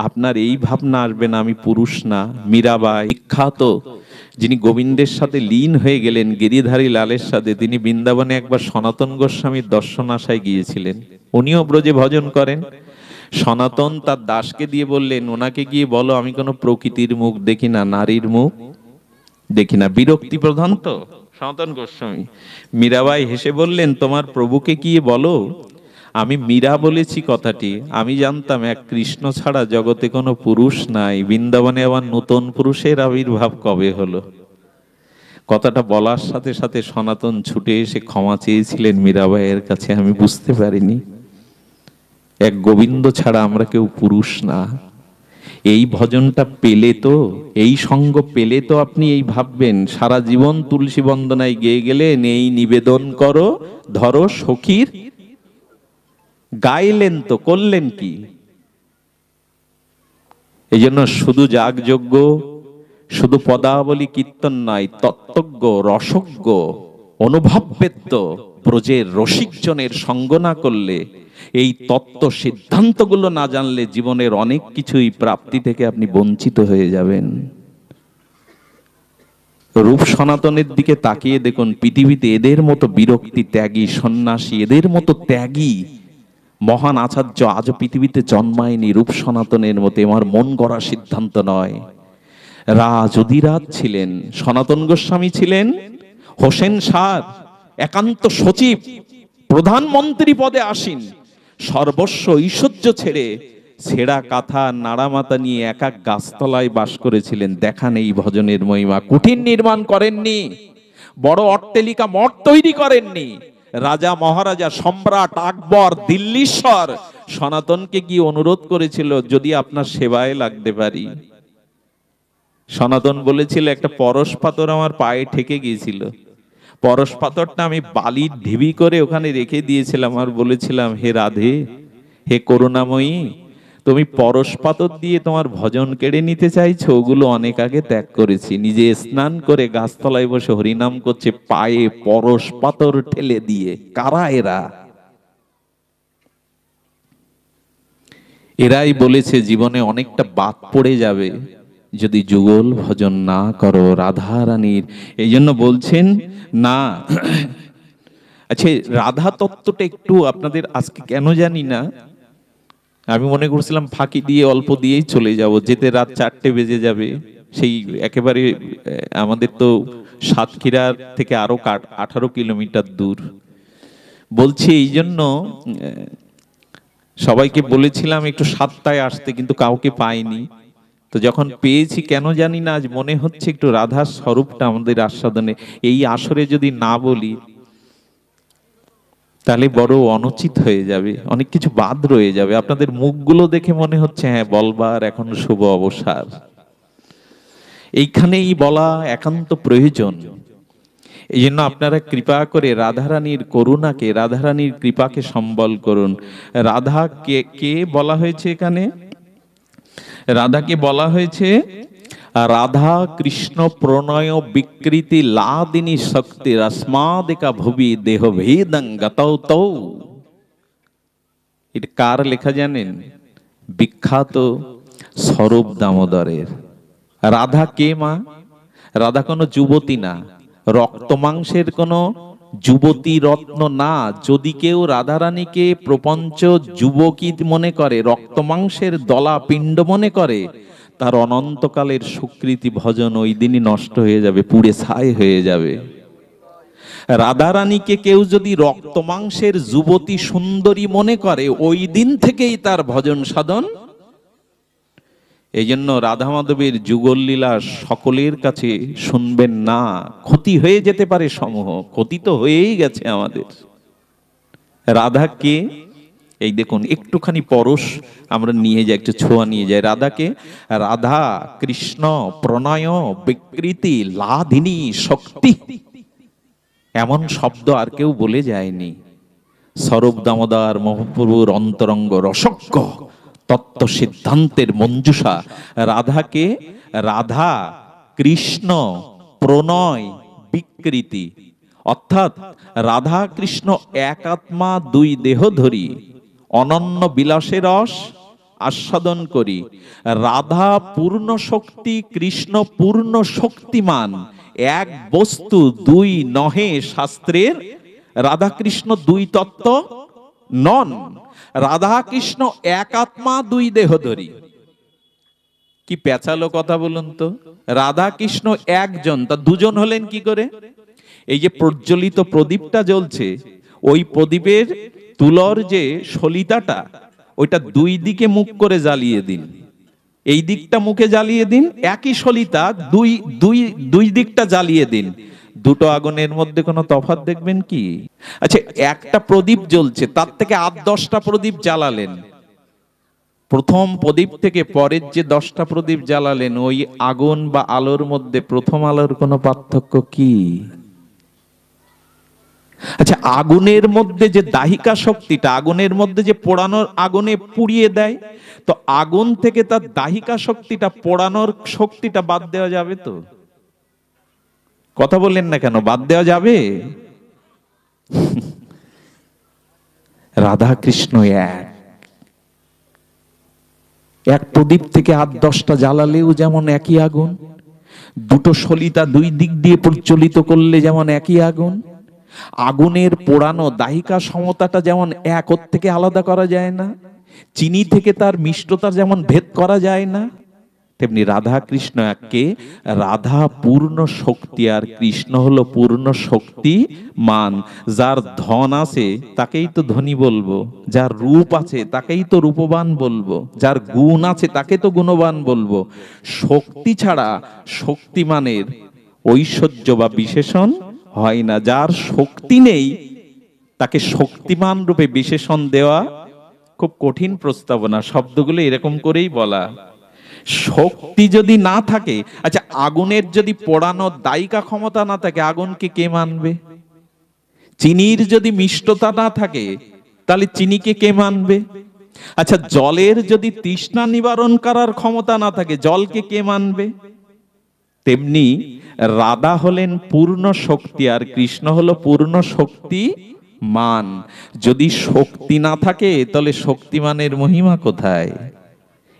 আপনার এই ভাবনা আসবে না আমি পুরুষ না। মীরাবাই বিখ্যাত, যিনি গোবিন্দের সাথে লীন হয়ে গেলেন গিরিধারী লালের সাথে, তিনি বৃন্দাবনে একবার সনাতন গোস্বামীর দর্শন আশায় গিয়েছিলেন। উনিও ব্রজে ভজন করেন। সনাতন তার দাসকে দিয়ে বললেন, ওনাকে গিয়ে বলো আমি কোনো প্রকৃতির মুখ দেখি না, নারীর মুখ দেখি না। বিরক্তি প্রধান তো সনাতন গোস্বামী। মীরাবাই হেসে বললেন, তোমার প্রভুকে গিয়ে বলো আমি মীরা বলেছি কথাটি, আমি জানতাম এক কৃষ্ণ ছাড়া জগতে কোনো পুরুষ নাই, বৃন্দাবনে আবার নতুন পুরুষের আবির্ভাব কবে হলো। কথাটা বলার সাথে সাথে সনাতন ছুটে এসে ক্ষমা চেয়েছিলেন মীরাবাইয়ের কাছে, আমি বুঝতে পারিনি, এক গোবিন্দ ছাড়া আমরা কেউ পুরুষ না। এই ভজনটা পেলে তো, এই সঙ্গ পেলে তো আপনি এই ভাববেন, সারা জীবন তুলসী বন্দনায় গেয়ে গেলেন, এই নিবেদন করো ধরো সখীর, গাইলেন তো করলেন কি? এই জন্য শুধু যাগযজ্ঞ, শুধু পদাবলী কীর্তন নয়, তত্ত্বজ্ঞ, রসজ্ঞ, অনুভববেদ্য ব্রজের রসিকজনের সঙ্গ না করলে, এই তত্ত্ব সিদ্ধান্তগুলো না জানলে জীবনের অনেক কিছুই প্রাপ্তি থেকে আপনি বঞ্চিত হয়ে যাবেন। রূপ সনাতনের দিকে তাকিয়ে দেখুন, পৃথিবীতে এদের মতো বিরক্তি ত্যাগী সন্ন্যাসী, এদের মতো ত্যাগী মহান আচার্য আজও পৃথিবীতে জন্মায়নি রূপ সনাতনের মতো। আমার মন গড়া সিদ্ধান্ত নয়। রাজ অধিরাজ ছিলেন, সনাতন গোস্বামী ছিলেন হোসেন শাহ একান্ত সচিব, প্রধানমন্ত্রী পদে আসীন, সর্বস্ব ঐশ্বর্য ছেড়ে ছেঁড়া কাঁথা নাড়ামাতা নিয়ে একা গাছতলায় বাস করেছিলেন। দেখান এই ভজনের মহিমা। কুঠির নির্মাণ করেননি, বড় অট্টালিকা মঠ তৈরি করেননি। রাজা মহারাজা সম্রাট আকবর দিল্লীশ্বর সনাতনকে গিয়ে অনুরোধ করেছিল, যদি আপনার সেবায় লাগতে পারি। সনাতন বলেছিল, একটা পরশ পাথর আমার পায়ে ঠেকে গিয়েছিল, পরশ পাথরটা আমি বালির ঢিবি করে ওখানে রেখে দিয়েছিলাম, আর বলেছিলাম, হে রাধে, হে করুণাময়ী, তুমি পরশ পাথর দিয়ে তোমার ভজন কেড়ে নিতে চাইছো, ওগুলো অনেক আগে ত্যাগ করেছি। নিজে স্নান করে গাছতলায় বসে হরিনাম করছে, পায়ে পরশ পাথর ঠেলে দিয়ে। কারা এরা? এরাই বলেছে জীবনে অনেকটা বাদ পড়ে যাবে যদি যুগল ভজন না করো রাধা রানীর। এই জন্য বলছেন না। আচ্ছা, রাধা তত্ত্বটা একটু আপনাদের আজকে কেন জানি না, আমি মনে করছিলাম ফাঁকি দিয়ে অল্প দিয়েই চলে যাব, যেতে রাত 4টে বেজে যাবে। সেই একেবারে আমাদের তো সাতক্ষীরা থেকে আরো 18 কিলোমিটার দূর। বলছি এই জন্য সবাইকে বলেছিলাম একটু 7টায় আসতে, কিন্তু কাউকে পাইনি। তো যখন পেয়েছি কেন জানি না আজ মনে হচ্ছে একটু রাধার স্বরূপটা আমাদের আস্বাদনে এই আসরে যদি না বলি তাহলে বড় অনুচিত হয়ে যাবে, অনেক কিছু বাদ রয়ে যাবে। আপনাদের মুখগুলো দেখে মনে হচ্ছে হ্যাঁ বলবার এখন শুভ অবসর। এইখানেই বলা একান্ত প্রয়োজন। এই জন্য আপনারা কৃপা করে রাধারানীর করুণাকে, রাধারানীর কৃপাকে সম্বল করুন। রাধা কে বলা হয়েছে এখানে? রাধাকে বলা হয়েছে রাধা কৃষ্ণ প্রণয় বিকৃতি লাদিনী শক্তি রস্মাদিকা ভুবি দেহ ভেদং গতৌ তৌ। এটা কার লেখা জানেন? বিখ্যাত স্বরূপ দামোদরের। রাধা কে মা? রাধা কোনো যুবতী না, রক্ত মাংসের কোনো যুবতী রত্ন না। যদি কেউ রাধারানীকে প্রপঞ্চ যুবকী মনে করে, রক্ত মাংসের দলা পিণ্ড মনে করে, তার অনন্তকালের সুকৃতি ভজন ওই দিনই নষ্ট হয়ে যাবে, পুড়ে ছাই হয়ে যাবে। রাধারানীকে কেউ যদি রক্ত মাংসের যুবতী সুন্দরী মনে করে, ওই দিন থেকেই তার ভজন সাধন এই জন্য রাধা মাধবের যুগল লীলা সকলের কাছে শুনবেন না, ক্ষতি হয়ে যেতে পারে সমূহ। ক্ষতি তো হয়েই গেছে আমাদের। রাধা কে? এই দেখুন, একটুখানি পরশ আমরা নিয়ে যাই, একটু ছোঁয়া নিয়ে যাই। রাধাকে রাধা কৃষ্ণ প্রণয় বিকৃতি লাদিনী শক্তি, এমন শব্দ আর কেউ বলে যায়নি। স্বরূপ দামোদর মহাপ্রভুর অন্তরঙ্গ রসজ্ঞ তত্ত্ব সিদ্ধান্তের মঞ্জুষা। রাধাকে রাধা কৃষ্ণ প্রণয় বিকৃতি, অর্থাৎ রাধা কৃষ্ণ এক আত্মা দুই দেহ ধরি অনন্য বিলাসে রস আস্বাদন করি। রাধা পূর্ণ শক্তি, কৃষ্ণ পূর্ণ শক্তিমান, এক বস্তু দুই নহে শাস্ত্রের। রাধা কৃষ্ণ দুই তত্ত্ব নন, রাধা কৃষ্ণ এক আত্মা দুই দেহ ধরি। কি পেঁচালো কথা বলুন তো? রাধা কৃষ্ণ একজন, তা দুজন হলেন কি করে? এই যে প্রজ্বলিত প্রদীপটা জ্বলছে, ওই প্রদীপের তুলর যে সলিতাটা, ওইটা দুই দিকে মুখ করে জ্বালিয়ে দিন। এই দিকটা মুখে জ্বালিয়ে দিন, একই সলিতা দুই দুই দুই দিকটা জ্বালিয়ে দিন। দুটো আগুনের মধ্যে কোনো তফাৎ দেখবেন কি? আচ্ছা, একটা প্রদীপ জ্বলছে, তার থেকে 8-10টা প্রদীপ জ্বালালেন, প্রথম প্রদীপ থেকে পরের যে 10টা প্রদীপ জ্বালালেন, ওই আগুন বা আলোর মধ্যে প্রথম আলোর কোনো পার্থক্য কি? আচ্ছা, আগুনের মধ্যে যে দাহিকা শক্তিটা, আগুনের মধ্যে যে পোড়ানোর, আগুনে পুড়িয়ে দেয়, তো আগুন থেকে তার দাহিকা শক্তিটা, পোড়ানোর শক্তিটা বাদ দেওয়া যাবে তো? কথা বললেন না কেন? বাদ দেওয়া যাবে? রাধা কৃষ্ণ এক প্রদীপ থেকে 8-10টা জ্বালালেও যেমন একই আগুন, দুটো সলিতা দুই দিক দিয়ে প্রজ্বলিত করলে যেমন একই আগুন। আগুনের পোড়ানো দাহিকা সমতাটা যেমন এক, ওর থেকে আলাদা করা যায় না। চিনি থেকে তার মিষ্টতা যেমন ভেদ করা যায় না, তেমনি রাধা কৃষ্ণ এককে। রাধা পূর্ণ শক্তি আর কৃষ্ণ হলো পূর্ণ শক্তি মান। যার ধন আছে তাকেই তো ধনী বলবো, যার রূপ আছে তাকেই তো রূপবান বলবো, যার গুণ আছে তাকে তো গুণবান বলবো। শক্তি ছাড়া শক্তিমানের ঐশ্বর্য বা বিশেষণ হয় না। যার শক্তি নেই তাকে শক্তিমান রূপে বিশেষণ দেওয়া খুব কঠিন প্রস্তাবনা। শব্দগুলো এরকম করেই বলা। শক্তি যদি না থাকে, আচ্ছা আগুনের যদি পোড়ানোর দায়িকা ক্ষমতা না থাকে, আগুনকে কে মানবে? চিনির যদি মিষ্টতা না থাকে, তাহলে চিনিকে কে মানবে? আচ্ছা জলের যদি তৃষ্ণা নিবারণ করার ক্ষমতা না থাকে, জলকে কে মানবে? তেমনি রাধা হলেন পূর্ণ শক্তি আর কৃষ্ণ হলো পূর্ণ শক্তি মান। যদি শক্তি না থাকে তাহলে শক্তিমানের মহিমা কোথায়?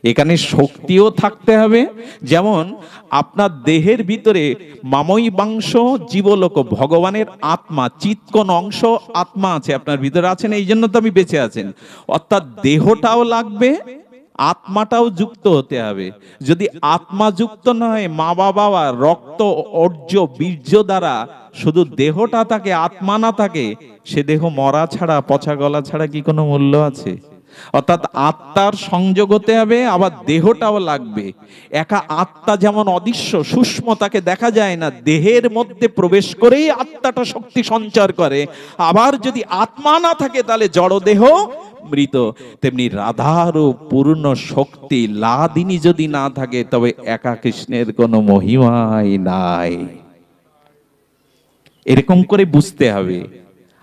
এখানে শক্তিও থাকতে হবে। যেমন আপনার দেহের ভিতরে মাময়ী বাংশ জীবলোক, ভগবানের আত্মা চিৎকন অংশ আত্মা আছে, আপনার ভিতরে আছেন, এই জন্য তো আপনি বেঁচে আছেন। অর্থাৎ দেহটাও লাগবে, আত্মাটাও যুক্ত হতে হবে। যদি আত্মা যুক্ত না হয়, মা বাবা রক্ত অর্জ বীর্য দ্বারা শুধু দেহটা থাকে, আত্মা না থাকে, সে দেহ মরা ছাড়া, পচা গলা ছাড়া কি কোনো মূল্য আছে? অর্থাৎ আত্মার সংযোগ হতে হবে, আবার দেহটাও লাগবে। একা আত্মা যেমন অদৃশ্য সূক্ষ্ম, তাকে দেখা যায় না, দেহের মধ্যে প্রবেশ করেই আত্মাটা শক্তি সঞ্চার করে। আবার যদি আত্মা না থাকে তাহলে জড়দেহ মৃত। তেমনি রাধারও পূর্ণ শক্তি লাদিনী যদি না থাকে, তবে একা কৃষ্ণের কোনো মহিমাই নাই। এরকম করে বুঝতে হবে।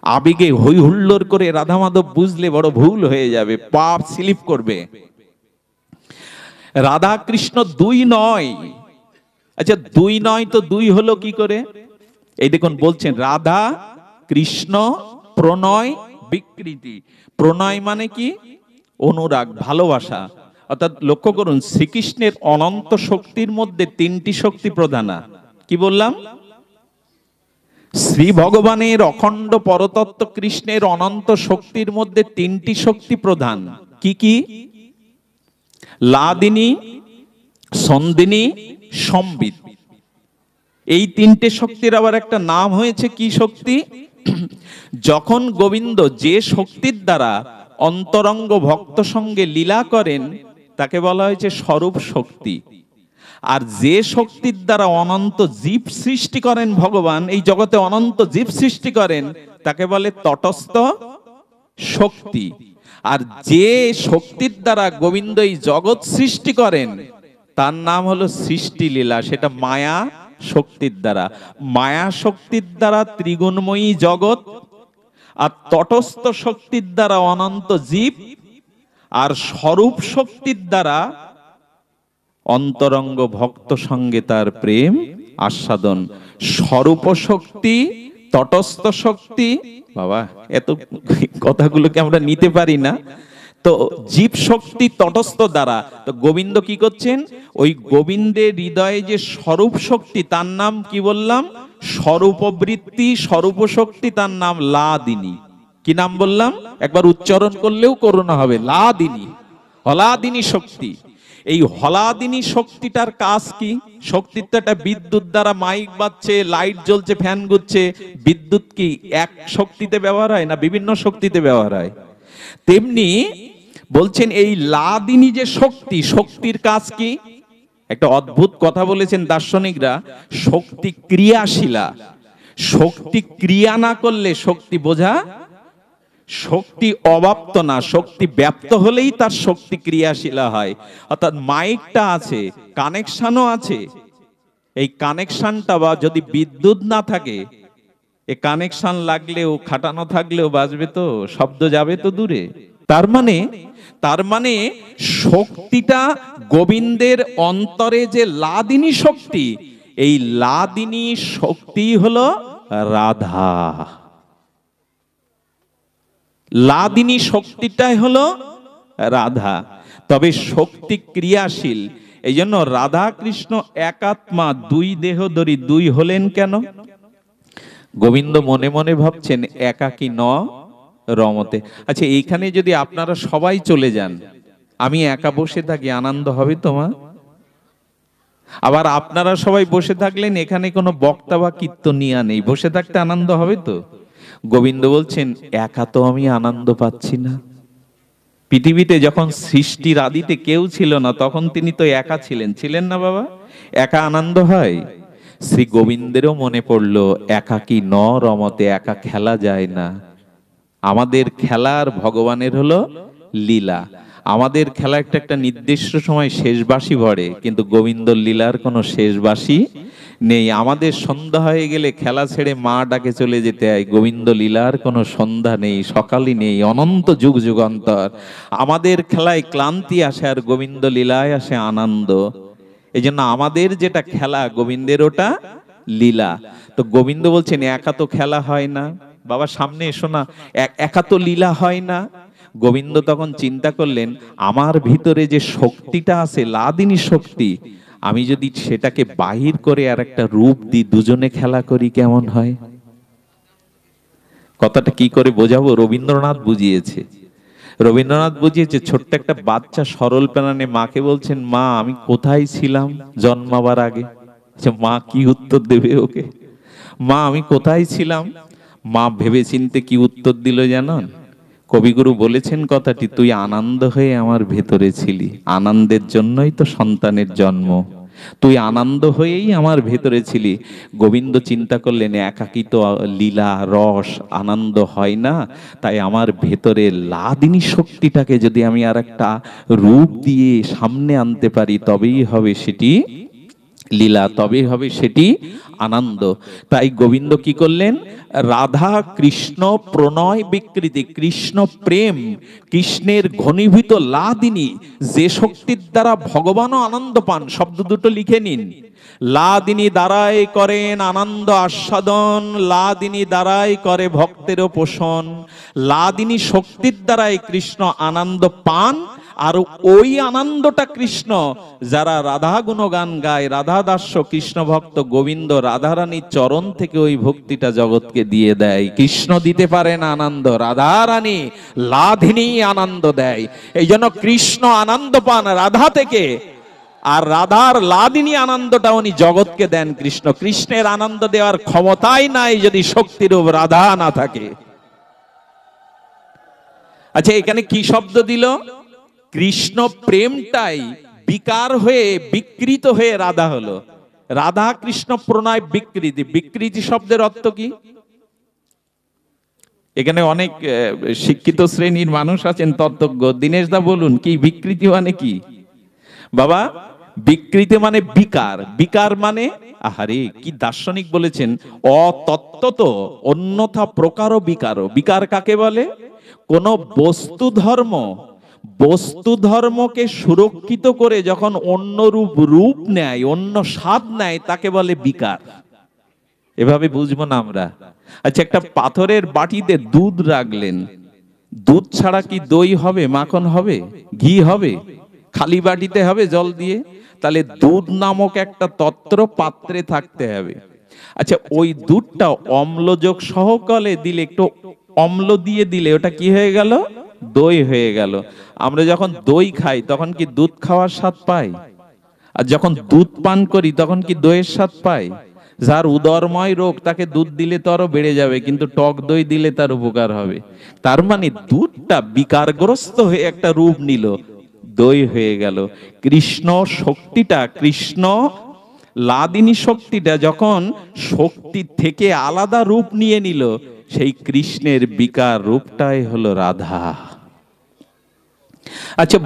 আবেগে হই হুল্লোড় করে রাধা মাধব বুঝলে বড় ভুল হয়ে যাবে, পাপ স্লিপ করবে। রাধা কৃষ্ণ দুই নয়। আচ্ছা দুই নয় তো দুই হলো কি করে? এই দেখুন বলছেন রাধা কৃষ্ণ প্রণয় বিকৃতি। প্রণয় মানে কি? অনুরাগ, ভালোবাসা। অর্থাৎ লক্ষ্য করুন, শ্রীকৃষ্ণের অনন্ত শক্তির মধ্যে 3টি শক্তি প্রধান। কি বললাম? শ্রী ভগবানের অখণ্ড পরতত্ত্ব কৃষ্ণের অনন্ত শক্তির মধ্যে 3টি শক্তি প্রধান। কি কি? লাদিনী, সন্দিনী, সম্বিত। এই 3টে শক্তির আবার একটা নাম হয়েছে কি শক্তি? যখন গোবিন্দ যে শক্তির দ্বারা অন্তরঙ্গ ভক্ত সঙ্গে লীলা করেন, তাকে বলা হয়েছে স্বরূপ শক্তি। আর যে শক্তির দ্বারা অনন্ত জীব সৃষ্টি করেন ভগবান, এই জগতে অনন্ত জীব সৃষ্টি করেন, তাকে বলে তটস্থ শক্তি। আর যে শক্তির দ্বারা গোবিন্দ এই জগৎ সৃষ্টি করেন তার নাম হলো সৃষ্টি লীলা, সেটা মায়া শক্তির দ্বারা। মায়া শক্তির দ্বারা ত্রিগুণময়ী জগৎ, আর তটস্থ শক্তির দ্বারা অনন্ত জীব, আর স্বরূপ শক্তির দ্বারা অন্তরঙ্গ ভক্ত সঙ্গে তার প্রেম আস্বাদন। স্বরূপ শক্তি, তটস্থ শক্তি, বাবা এত কথাগুলোকে আমরা নিতে পারি না। তো জীব শক্তি তটস্থ দ্বারা, তো গোবিন্দ কি করছেন, ওই গোবিন্দের হৃদয়ে যে স্বরূপ শক্তি তার নাম কি বললাম, স্বরূপবৃত্তি। স্বরূপ শক্তি তার নাম লাদিনী। কি নাম বললাম, একবার উচ্চারণ করলেও করোনা হবে, লাদিনী, হলাদিনী শক্তি। এই হলাদিনী শক্তিটার কাজ কি? শক্তির তো একটা বিদ্যুৎ দ্বারা মাইক বাজছে, লাইট জ্বলছে, ফ্যান ঘুরছে। বিদ্যুৎ কি এক শক্তিতে ব্যবহার হয় না বিভিন্ন শক্তিতে ব্যবহার হয়? তেমনি বলছেন এই লাদিনী যে শক্তি, শক্তির কাজ কি? একটা অদ্ভুত কথা বলেছেন দার্শনিকরা, শক্তি ক্রিয়াশীলা। শক্তি ক্রিয়া না করলে শক্তি বোঝা, শক্তি অব্যাপ্ত না, শক্তি ব্যাপ্ত হলেই তার শক্তি ক্রিয়াশীলা হয়। অর্থাৎ মাইকটা আছে, কানেকশনও আছে, এই কানেকশনটা বা যদি বিদ্যুৎ না থাকে, এ কানেকশন লাগলেও খাটানো থাকলেও বাজবে তো, শব্দ যাবে তো দূরে। তার মানে শক্তিটা গোবিন্দের অন্তরে যে লাদিনী শক্তি, এই লাদিনী শক্তি হলো রাধা। লাদিনী শক্তিটাই হলো রাধা। তবে শক্তি ক্রিয়াশীল, এই জন্য রাধা কৃষ্ণ একাত্মা, দুই দেহধরী, দুই হলেন কেন? গোবিন্দ মনে মনে ভাবছেন একাকী ন রমতে। আচ্ছা, এইখানে যদি আপনারা সবাই চলে যান, আমি একা বসে থাকি, আনন্দ হবে তোমার? আবার আপনারা সবাই বসে থাকলেন, এখানে কোনো বক্তা বা কীর্তনিয়া নেই, বসে থাকতে আনন্দ হবে তো? গোবিন্দ বলছেন একা তো আমি আনন্দ পাচ্ছি না। পৃথিবীতে যখন সৃষ্টির আদিতে কেউ ছিল না, তখন তিনি তো একা ছিলেন না বাবা? একা আনন্দ হয়? শ্রী গোবিন্দেরও মনে পড়লো একাকী ন রমতে, একা খেলা যায় না। আমাদের খেলার ভগবানের হলো লীলা। আমাদের খেলা একটা নির্দিষ্ট সময় শেষ বাঁশি ভরে, কিন্তু গোবিন্দর লীলার কোনো শেষ বাঁশি নেই। আমাদের সন্ধ্যা হয়ে গেলে খেলা ছেড়ে মা ডাকে চলে যেতে হয়, গোবিন্দ লীলার কোনো সন্ধ্যা নেই, সকালই নেই, অনন্ত যুগ যুগান্তর। আমাদের খেলায় ক্লান্তি আসে, আর গোবিন্দ লীলায় আসে আনন্দ। এই জন্য আমাদের যেটা খেলা, গোবিন্দের ওটা লীলা। তো গোবিন্দ বলছেন একা তো খেলা হয় না বাবা, সামনে এসো না, একা তো লীলা হয় না। গোবিন্দ তখন চিন্তা করলেন, আমার ভিতরে যে শক্তিটা আছে, লাদিনী শক্তি, আমি যদি সেটাকে বাহির করে আর একটা রূপ দিই, দুজনে খেলা করি, কেমন হয়? কথাটা কি করে বোঝাবো? রবীন্দ্রনাথ বুঝিয়েছে। ছোট্ট একটা বাচ্চা সরল প্রাণে মাকে বলছেন, মা আমি কোথায় ছিলাম জন্মাবার আগে? মা কি উত্তর দেবে ওকে? মা আমি কোথায় ছিলাম? মা ভেবে চিনতে কি উত্তর দিল জানেন? কবিগুরু বলেছেন কথাটি, তুই আনন্দ হয়ে আমার ভেতরে ছিলি, আনন্দের জন্যই তো সন্তানের জন্ম, তুই আনন্দ হয়েই আমার ভেতরে ছিলি। গোবিন্দ চিন্তা করলেন একাকী তো লীলা রস আনন্দ হয় না, তাই আমার ভেতরে লাদিনী শক্তিটাকে যদি আমি আর একটা রূপ দিয়ে সামনে আনতে পারি, তবেই হবে সেটি লীলা, তবেই হবে সেটি আনন্দ। তাই গোবিন্দ কি করলেন, রাধা কৃষ্ণ প্রণয় বিকৃতি, কৃষ্ণ প্রেম, কৃষ্ণের ঘনীভূত লাদিনী, যে শক্তির দ্বারা ভগবানও আনন্দ পান, শব্দ দুটো লিখে নিন। লাদিনী দ্বারাই করেন আনন্দ আস্বাদন, লাদিনী দ্বারাই করে ভক্তেরও পোষণ। লাদিনী শক্তির দ্বারাই কৃষ্ণ আনন্দ পান, আর ওই আনন্দটা কৃষ্ণ যারা রাধা গুণগান গায়, রাধা দাস্য কৃষ্ণ ভক্ত, গোবিন্দ রাধারানীর চরণ থেকে ওই ভক্তিটা জগৎকে দিয়ে দেয়। কৃষ্ণ দিতে পারেন আনন্দ, রাধারানী লাদিনী আনন্দ দেয়। এই জন্য কৃষ্ণ আনন্দ পান রাধা থেকে, আর রাধার লাদিনী আনন্দটা উনি জগৎকে দেন কৃষ্ণ। কৃষ্ণের আনন্দ দেওয়ার ক্ষমতাই নাই যদি শক্তিরূপ রাধা না থাকে। আচ্ছা, এখানে কি শব্দ দিল? কৃষ্ণ প্রেমটাই বিকার হয়ে বিকৃত হয়ে রাধা হলো। রাধা কৃষ্ণ প্রণয় বিকৃতি। বিকৃতি শব্দের অর্থ কি? এখানে অনেক শিক্ষিত শ্রেণীর মানুষ আছেন, তত্ত্বজ্ঞ। দীনেশ দা বলুন, কি বিকৃতি মানে কি? বাবা, বিকৃতি মানে বিকার। বিকার মানে, আহারে কি দার্শনিক বলেছেন, অতত্ত্বত অন্যথা প্রকার বিকার। বিকার কাকে বলে? কোন বস্তু ধর্মকে সুরক্ষিত করে যখন অন্য রূপ নেয়, অন্য স্বাদ নেয়, তাকে বলে বিকার। এভাবে বুঝবো না আমরা। আচ্ছা, একটা পাথরের বাটিতে দুধ রাখলেন, দুধ ছাড়া কি দই হবে, মাখন হবে, ঘি হবে? খালি বাটিতে হবে জল দিয়ে? তাহলে দুধ নামক একটা তত্ত্ব পাত্রে থাকতে হবে। আচ্ছা, ওই দুধটা অম্লযোগ সহকালে দিলে, একটু অম্ল দিয়ে দিলে ওটা কি হয়ে গেল? দই হয়ে গেল। আমরা যখন দই খাই তখন কি দুধ খাওয়ার স্বাদ পাই? আর যখন দুধ পান করি তখন কি দইয়ের স্বাদ পাই? যার উদরময় রোগ তাকে দুধ দিলে তো আরো বেড়ে যাবে, কিন্তু টক দই দিলে তার উপকার হবে। তার মানে দুধটা বিকারগ্রস্ত হয়ে একটা রূপ নিল, দই হয়ে গেল। কৃষ্ণ শক্তিটা, কৃষ্ণ লাদিনী শক্তিটা যখন শক্তি থেকে আলাদা রূপ নিয়ে নিল, সেই কৃষ্ণের বিকার রূপটাই হলো রাধা। আচ্ছা,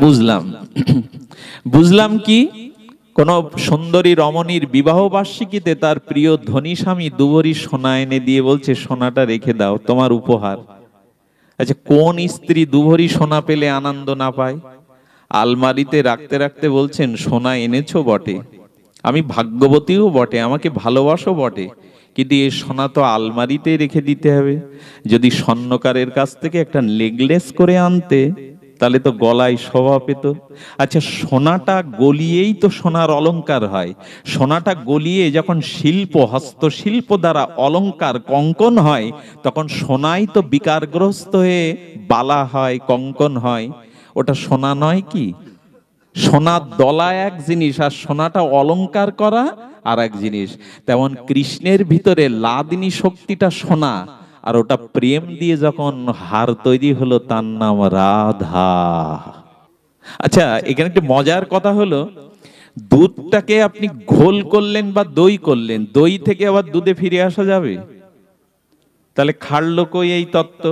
বুঝলাম কি? কোন সুন্দরী রমণীর বিবাহ বার্ষিকীতে তার প্রিয় ধনী স্বামী দুভরি সোনা এনে দিয়ে বলছে, সোনাটা রেখে দাও, তোমার উপহার। আচ্ছা, কোন স্ত্রী দুভরি সোনা পেলে আনন্দ না পায়? আলমারিতে রাখতে রাখতে বলছেন, সোনা এনেছো বটে, আমি ভাগ্যবতীও বটে, আমাকে ভালোবাসো বটে, কিন্তু এই সোনা তো আলমারিতে রেখে দিতে হবে। যদি স্বর্ণকারের কাছ থেকে একটা নেকলেস করে আনতে, তাহলে তো গলায় শোভা পেত। আচ্ছা, সোনাটা গলিয়েই তো সোনার অলংকার হয়। সোনাটা গলিয়ে যখন হস্তশিল্প দ্বারা অলংকার কঙ্কন হয়, তখন সোনাই তো বিকারগ্রস্ত হয়ে বালা হয়, কঙ্কন হয়। ওটা সোনা নয় কি? সোনার দলা এক জিনিস, আর সোনাটা অলংকার করা আর এক জিনিস। তেমন কৃষ্ণের ভিতরে লাদিনী শক্তিটা সোনা, আর ওটা প্রেম দিয়ে যখন হার তৈরি হলো, তার নাম রাধা। আচ্ছা, এখানে একটা মজার কথা হলো, দুধটাকে আপনি ঘোল করলেন বা দই করলেন, দই থেকে আবার দুধে ফিরে আসা যাবে? তাহলে খাড়লো কই এই তত্ত্ব?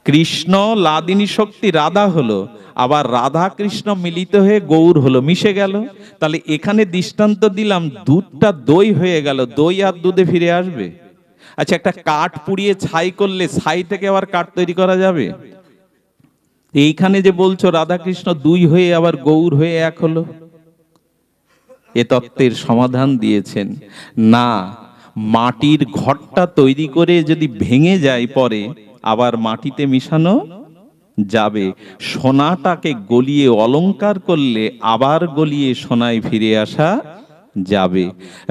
কৃষ্ণ লাদিনী শক্তি রাধা হলো, আবার রাধা কৃষ্ণ মিলিত হয়ে গৌর হলো, মিশে গেল। তাহলে এখানে দৃষ্টান্ত দিলাম, দুধটা দই হয়ে গেল, দই আর দুধে ফিরে আসবে? আচ্ছা, একটা কাঠ পুড়িয়ে ছাই করলে ছাই থেকে আবার কাঠ তৈরি করা যাবে? এইখানে যে বলছো রাধা কৃষ্ণ দুই হয়ে আবার গৌর হয়ে এক হলো, এ তত্ত্বের সমাধান দিয়েছেন না। মাটির ঘরটা তৈরি করে যদি ভেঙে যায় পরে, আবার মাটিতে মিশানো যাবে। সোনাটাকে গলিয়ে অলংকার করলে আবার গলিয়ে সোনায় ফিরে আসা যাবে।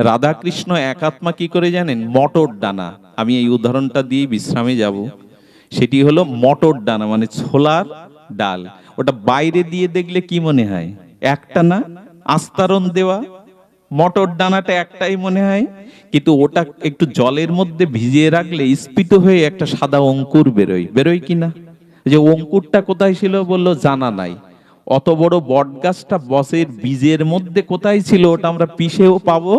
রাধা কৃষ্ণ একাত্মা কি করে জানেন? মটর দানা। আমি এই উদাহরণটা দিয়ে বিশ্রামে যাব। সেটি হলো মটর দানা, মানে ছোলার ডাল। ওটা বাইরে দিয়ে দেখলে কি মনে হয়? একটা না, আস্তরণ দেওয়া। মটর দানাটা একটাই মনে হয়, কিন্তু ওটা একটু জলের মধ্যে ভিজিয়ে রাখলে স্ফীত হয়ে একটা সাদা অঙ্কুর বেরোয় কিনা? যে অঙ্কুরটা কোথায় ছিল বললো জানা নাই। অত বড় বট গাছটা বসের বীজের মধ্যে কোথায় ছিল ওটা আমরা পিষেও পাবো।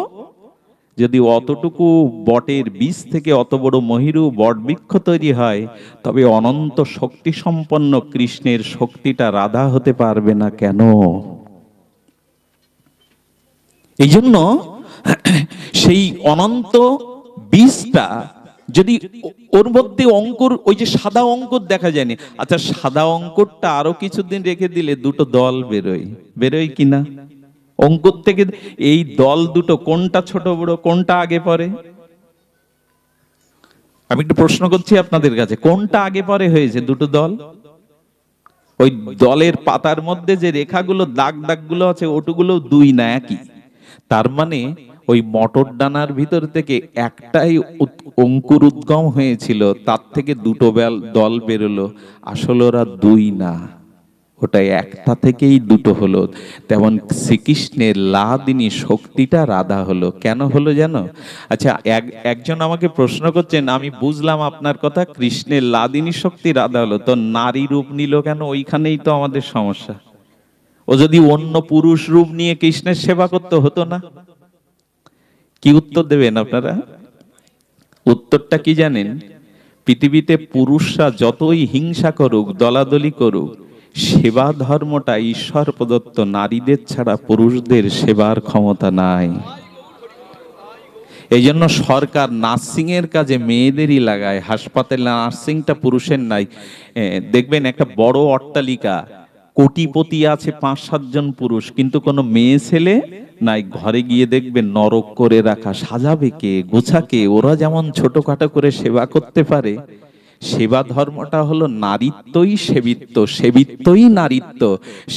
যদি অতটুকু বটের বীজ থেকে অত বড় মহিরু বট বৃক্ষ তৈরি হয়, তবে অনন্ত শক্তি সম্পন্ন কৃষ্ণের শক্তিটা রাধা হতে পারবে না কেন? এই জন্য সেই অনন্ত বীজটা যদি ওর মধ্যে অঙ্কুর, ওই যে সাদা অঙ্কুর দেখা যায়নি, আচ্ছা সাদা অঙ্কুরটা আরো কিছুদিন রেখে দিলে দুটো দল বেরোয় কিনা? অঙ্কুর থেকে এই দল দুটো কোনটা ছোট বড়, কোনটা আগে পরে? আমি একটু প্রশ্ন করছি আপনাদের কাছে, কোনটা আগে পরে হয়েছে দুটো দল? ওই দলের পাতার মধ্যে যে রেখাগুলো দাগ গুলো আছে, ওটুগুলো দুই না একই। তার মানে ওই মটর দানার ভিতর থেকে একটাই অঙ্কুর উদ্গম হয়েছিল, তার থেকে দুটো দল বেরোলো। আসলে ওরা দুই না, ওটা একটা থেকেই দুটো হলো। তেমন শ্রীকৃষ্ণের লাদিনী শক্তিটা রাধা হলো। কেন হলো জানো? আচ্ছা, একজন আমাকে প্রশ্ন করছেন, আমি বুঝলাম আপনার কথা, কৃষ্ণের লাদিনী শক্তি রাধা হলো, তো নারী রূপ নিল কেন? ওইখানেই তো আমাদের সমস্যা। ও যদি অন্য পুরুষ রূপ নিয়ে কৃষ্ণের সেবা করতে হতো না? কি উত্তর দেবেন আপনারা? উত্তরটা কি জানেন? পৃথিবীতে পুরুষরা যতই হিংসা করুক, দলাদলি করুক, সেবা ধর্মটা ঈশ্বর প্রদত্ত। নারীদের ছাড়া পুরুষদের সেবার ক্ষমতা নাই। এই জন্য সরকার নার্সিং এর কাজে মেয়েদেরই লাগায়, হাসপাতালে নার্সিংটা পুরুষের নাই। দেখবেন একটা বড় অট্টালিকা, কোটিপতি আছে 5-7 জন পুরুষ, কিন্তু কোনো মেয়ে ছেলে নাই। ঘরে গিয়ে দেখবেন নরক করে রাখা, সাজাবে কে, গোছাকে? ওরা যেমন ছোটখাটো করে সেবা করতে পারে, সেবা ধর্মটা হলো নারীত্বই সেবিত্ব, সেবিত্বই নারীত্ব।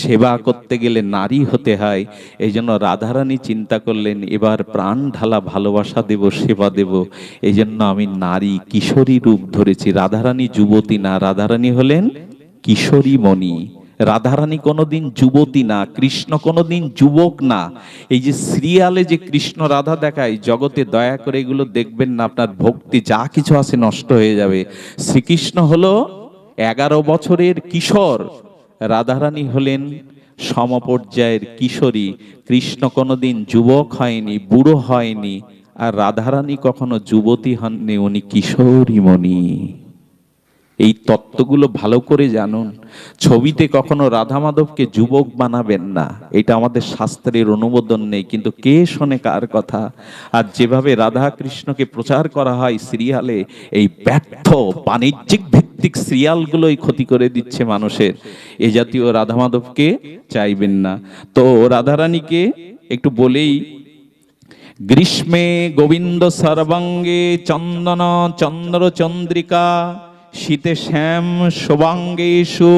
সেবা করতে গেলে নারী হতে হয়। এই জন্য রাধারানী চিন্তা করলেন, এবার প্রাণ ঢালা ভালোবাসা দেব, সেবা দেব। এই জন্য আমি নারী কিশোরী রূপ ধরেছি। রাধারানী যুবতী না, রাধারানী হলেন কিশোরী মণি। রাধারানী কোনোদিন যুবতী না, কৃষ্ণ কোনোদিন যুবক না। এই যে সিরিয়ালে যে কৃষ্ণ রাধা দেখায় জগতে, দয়া করে এগুলো দেখবেন না, আপনার ভক্তি যা কিছু আছে নষ্ট হয়ে যাবে। শ্রীকৃষ্ণ হলো 11 বছরের কিশোর, রাধারানী হলেন সমপর্যায়ের কিশোরী। কৃষ্ণ কোনোদিন যুবক হয়নি, বুড়ো হয়নি, আর রাধারানী কখনো যুবতী হননি, উনি কিশোরী মণি। এই তত্ত্বগুলো ভালো করে জানুন। ছবিতে কখনো রাধা মাধবকে যুবক বানাবেন না, এটা আমাদের শাস্ত্রের অনুমোদন নেই। কিন্তু কে শোনে কার কথা? আর যেভাবে রাধা কৃষ্ণকে প্রচার করা হয় সিরিয়ালে, এই ব্যর্থ বাণিজ্যিক ভিত্তিক সিরিয়ালগুলোই ক্ষতি করে দিচ্ছে মানুষের। এ জাতীয় রাধা মাধবকে চাইবেন না। তো রাধারানীকে একটু বলেই, গ্রীষ্মে গোবিন্দ সর্বাঙ্গে চন্দন চন্দ্র চন্দ্রিকা, শীতে শ্যাম শোভাঙ্গেষু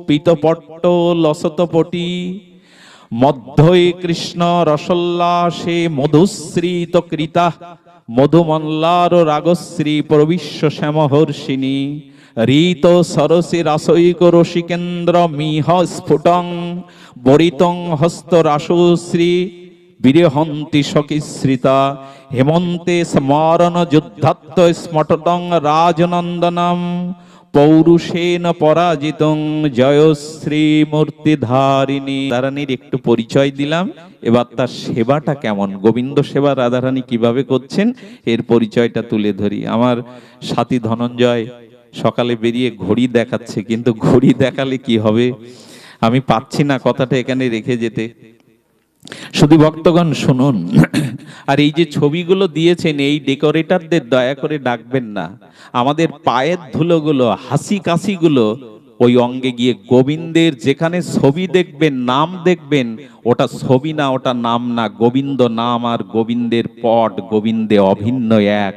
পীতপট্ট লসতপটি, মধ্যই কৃষ্ণ রসোল্লাসে মধুশ্রীত কৃতা, মধুমল্লার রাগশ্রী প্রবিশ্ব শ্যামহর্ষিণী, রীত সরসি রাসৈক রসিকেন্দ্র মিহ স্ফুটং, বরিতং হস্ত রাসশ্রী বিরহন্তি সকিশ্রিতা, হেমন্তে স্মরণ যুদ্ধাত্ম স্মটতং রাজনন্দনম, পৌরুষেন পরাজিতং জয়শ্রী মূর্তিধারিণী। রাধারানীর একটু পরিচয় দিলাম, এবার তার সেবাটা কেমন, গোবিন্দ সেবা রাধারানী কিভাবে করছেন এর পরিচয়টা তুলে ধরি। আমার সাথী ধনঞ্জয় সকালে বেরিয়ে ঘড়ি দেখাচ্ছে, কিন্তু ঘড়ি দেখালে কি হবে, আমি পাচ্ছি না কথাটা এখানে রেখে যেতে। শুধু ভক্তগণ শুনুন, আর এই যে ছবিগুলো দিয়েছেন, এই ডেকোরেটরদের দয়া করে ডাকবেন না। আমাদের পায়ের ধুলোগুলো, হাসি কাশিগুলো ওই অঙ্গে গিয়ে গোবিন্দের যেখানে ছবি দেখবেন, নাম দেখবেন, ওটা ছবি না, ওটা নাম না। গোবিন্দ নাম আর গোবিন্দের পট, গোবিন্দে অভিন্ন এক।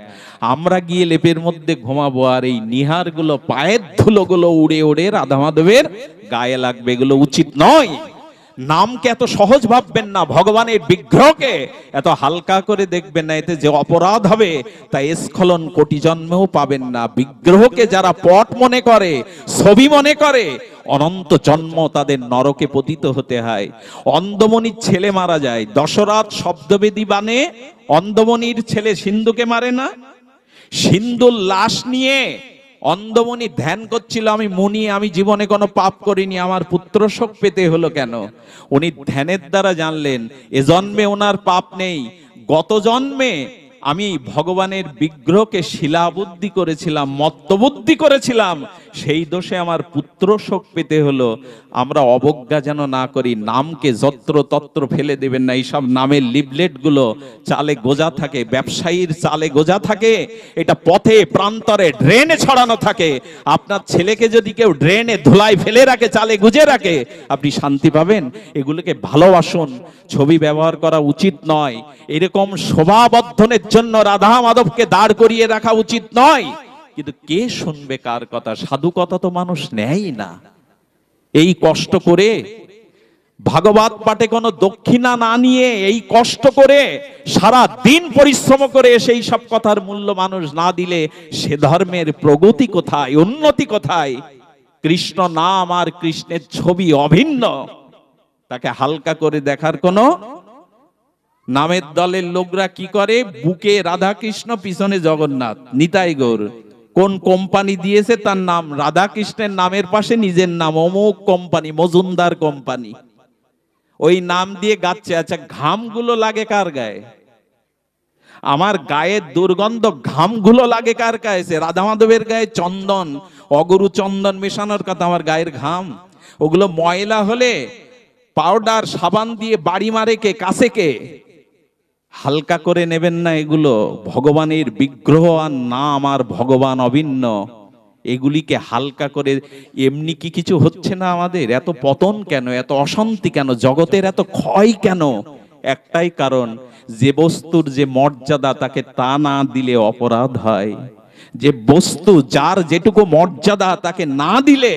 আমরা গিয়ে লেপের মধ্যে ঘুমাবো, আর এই নিহারগুলো, পায়ের ধুলোগুলো উড়ে উড়ে রাধা মাধবের গায়ে লাগবে, এগুলো উচিত নয়। নামকে এত সহজ ভাববেন না, ভগবানের বিগ্রহকে এত হালকা করে দেখবেন না, এতে যে অপরাধ হবে তা স্খলন কোটি জন্মেও পাবেন না। বিগ্রহকে যারা পট মনে করে, ছবি মনে করে, অনন্ত জন্ম তাদের নরকে পতিত হতে হয়। অন্ধমণির ছেলে মারা যায়, দশরথ শব্দবেদী বানে অন্ধমণির ছেলে সিন্ধুকে মারে না? সিন্ধুর লাশ নিয়ে অন্ধমণি ধ্যান করছিল, আমি মুনি, আমি জীবনে কোনো পাপ করিনি, আমার পুত্র শোক পেতে হলো কেন? উনি ধ্যানের দ্বারা জানলেন এ জন্মে ওনার পাপ নেই, গত জন্মে আমি ভগবানের বিগ্রহকে শিলাবুদ্ধি করেছিলাম, মত্তবুদ্ধি করেছিলাম, সেই দোষে আমার পুত্র শোক পেতে হলো। আমরা অবজ্ঞা যেন না করি, নামকে যত্র তত্র ফেলে দেবেন না। এইসব নামের লিফলেট গুলো চালে গোজা থাকে, ব্যবসায়ীর চালে গোজা থাকে, এটা পথে প্রান্তরে ড্রেনে ছড়ানো থাকে। আপনার ছেলেকে যদি কেউ ড্রেনে ধুলায় ফেলে রাখে, চালে গুজে রাখে, আপনি শান্তি পাবেন? এগুলোকে ভালোবাসুন, ছবি ব্যবহার করা উচিত নয়। এরকম শোভাবর্ধনের জন্য রাধা মাধবকে দাঁড় করিয়ে রাখা উচিত নয়। কিন্তু কে শুনবে কার কথা? সাধু কথা তো মানুষ নেয় না। এই কষ্ট করে ভাগবত পাঠে কোনো দক্ষিণা না নিয়ে, এই কষ্ট করে সারা দিন পরিশ্রম করে সেই সব কথার মূল্য মানুষ না দিলে সে ধর্মের প্রগতি কোথায়, উন্নতি কোথায়? কৃষ্ণ নাম আর কৃষ্ণের ছবি অভিন্ন, তাকে হালকা করে দেখার কোনো। নামের দলের লোকরা কি করে, বুকে রাধা কৃষ্ণ, পিছনে জগন্নাথ, নিতাই গৌর। কোন কোম্পানি দিয়েছে তার নাম, রাধা কৃষ্ণের নামের পাশে নিজের নাম, অমুক কোম্পানি, মজুমদার কোম্পানি। ওই নাম দিয়ে গাচ্ছে। আচ্ছা, ঘামগুলো লাগে কার গায়ে? আমার গায়ের দুর্গন্ধ ঘামগুলো লাগে কার গায়ে? সে রাধা মাধবের গায়ে চন্দন, অগুরু চন্দন মেশানোর কথা, আমার গায়ের ঘাম। ওগুলো ময়লা হলে পাউডার সাবান দিয়ে বাড়ি মারে কে, কাছে কে? হালকা করে নেবেন না এগুলো। ভগবানের বিগ্রহ আর নাম আর ভগবান অভিন্ন, এগুলিকে হালকা করে এমনি কি কিছু হচ্ছে না আমাদের? এত পতন কেন, এত অশান্তি কেন, জগতের এত ক্ষয় কেন? একটাই কারণ, যে বস্তুর যে মর্যাদা তাকে তা না দিলে অপরাধ হয়। যে বস্তু যার যেটুকু মর্যাদা তাকে না দিলে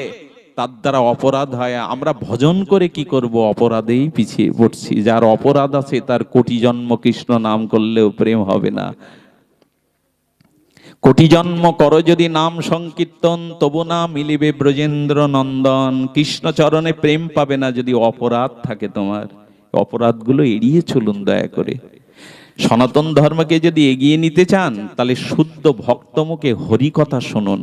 তার দ্বারা অপরাধ হয়। আমরা ভজন করে কি করব? অপরাধেই পিছিয়ে পড়ছি। যার অপরাধ আছে তার কোটি জন্ম কৃষ্ণ নাম করলেও প্রেম হবে না। কোটি জন্ম করো যদি নাম সংকীর্তন, তবু না মিলিবে ব্রজেন্দ্র নন্দন। কৃষ্ণ চরণে প্রেম পাবে না যদি অপরাধ থাকে তোমার। অপরাধগুলো এড়িয়ে চলুন দয়া করে। সনাতন ধর্মকে যদি এগিয়ে নিতে চান তাহলে শুদ্ধ ভক্ত মুখে হরি কথা শুনুন।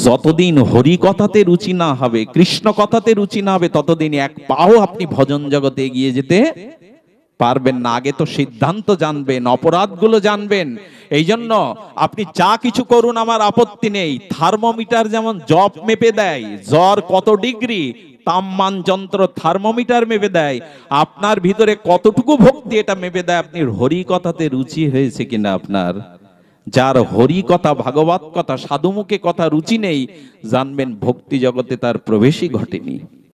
যতদিন হরি কথাতে রুচি না হবে, কৃষ্ণ কথাতে রুচি না হবে, ততদিন এক পাও আপনি ভজন জগতে এগিয়ে যেতে পারবেন না। আগে তো সিদ্ধান্ত জানবেন, অপরাধগুলো জানবেন। এই জন্য আপনি যা কিছু করুন আমার আপত্তি নেই। থার্মোমিটার যেমন জব মেপে দেয়, জ্বর কত ডিগ্রি, তাপমান যন্ত্র থার্মোমিটার মেপে দেয়, আপনার ভিতরে কতটুকু ভক্তি এটা মেপে দেয় আপনি হরি কথাতে রুচি হয়েছে কিনা আপনার। যার হরি কথা, ভাগবত কথা, সাধুমুখে কথা রুচি নেই, জানবেন ভক্তি জগতে তার প্রবেশই ঘটেনি।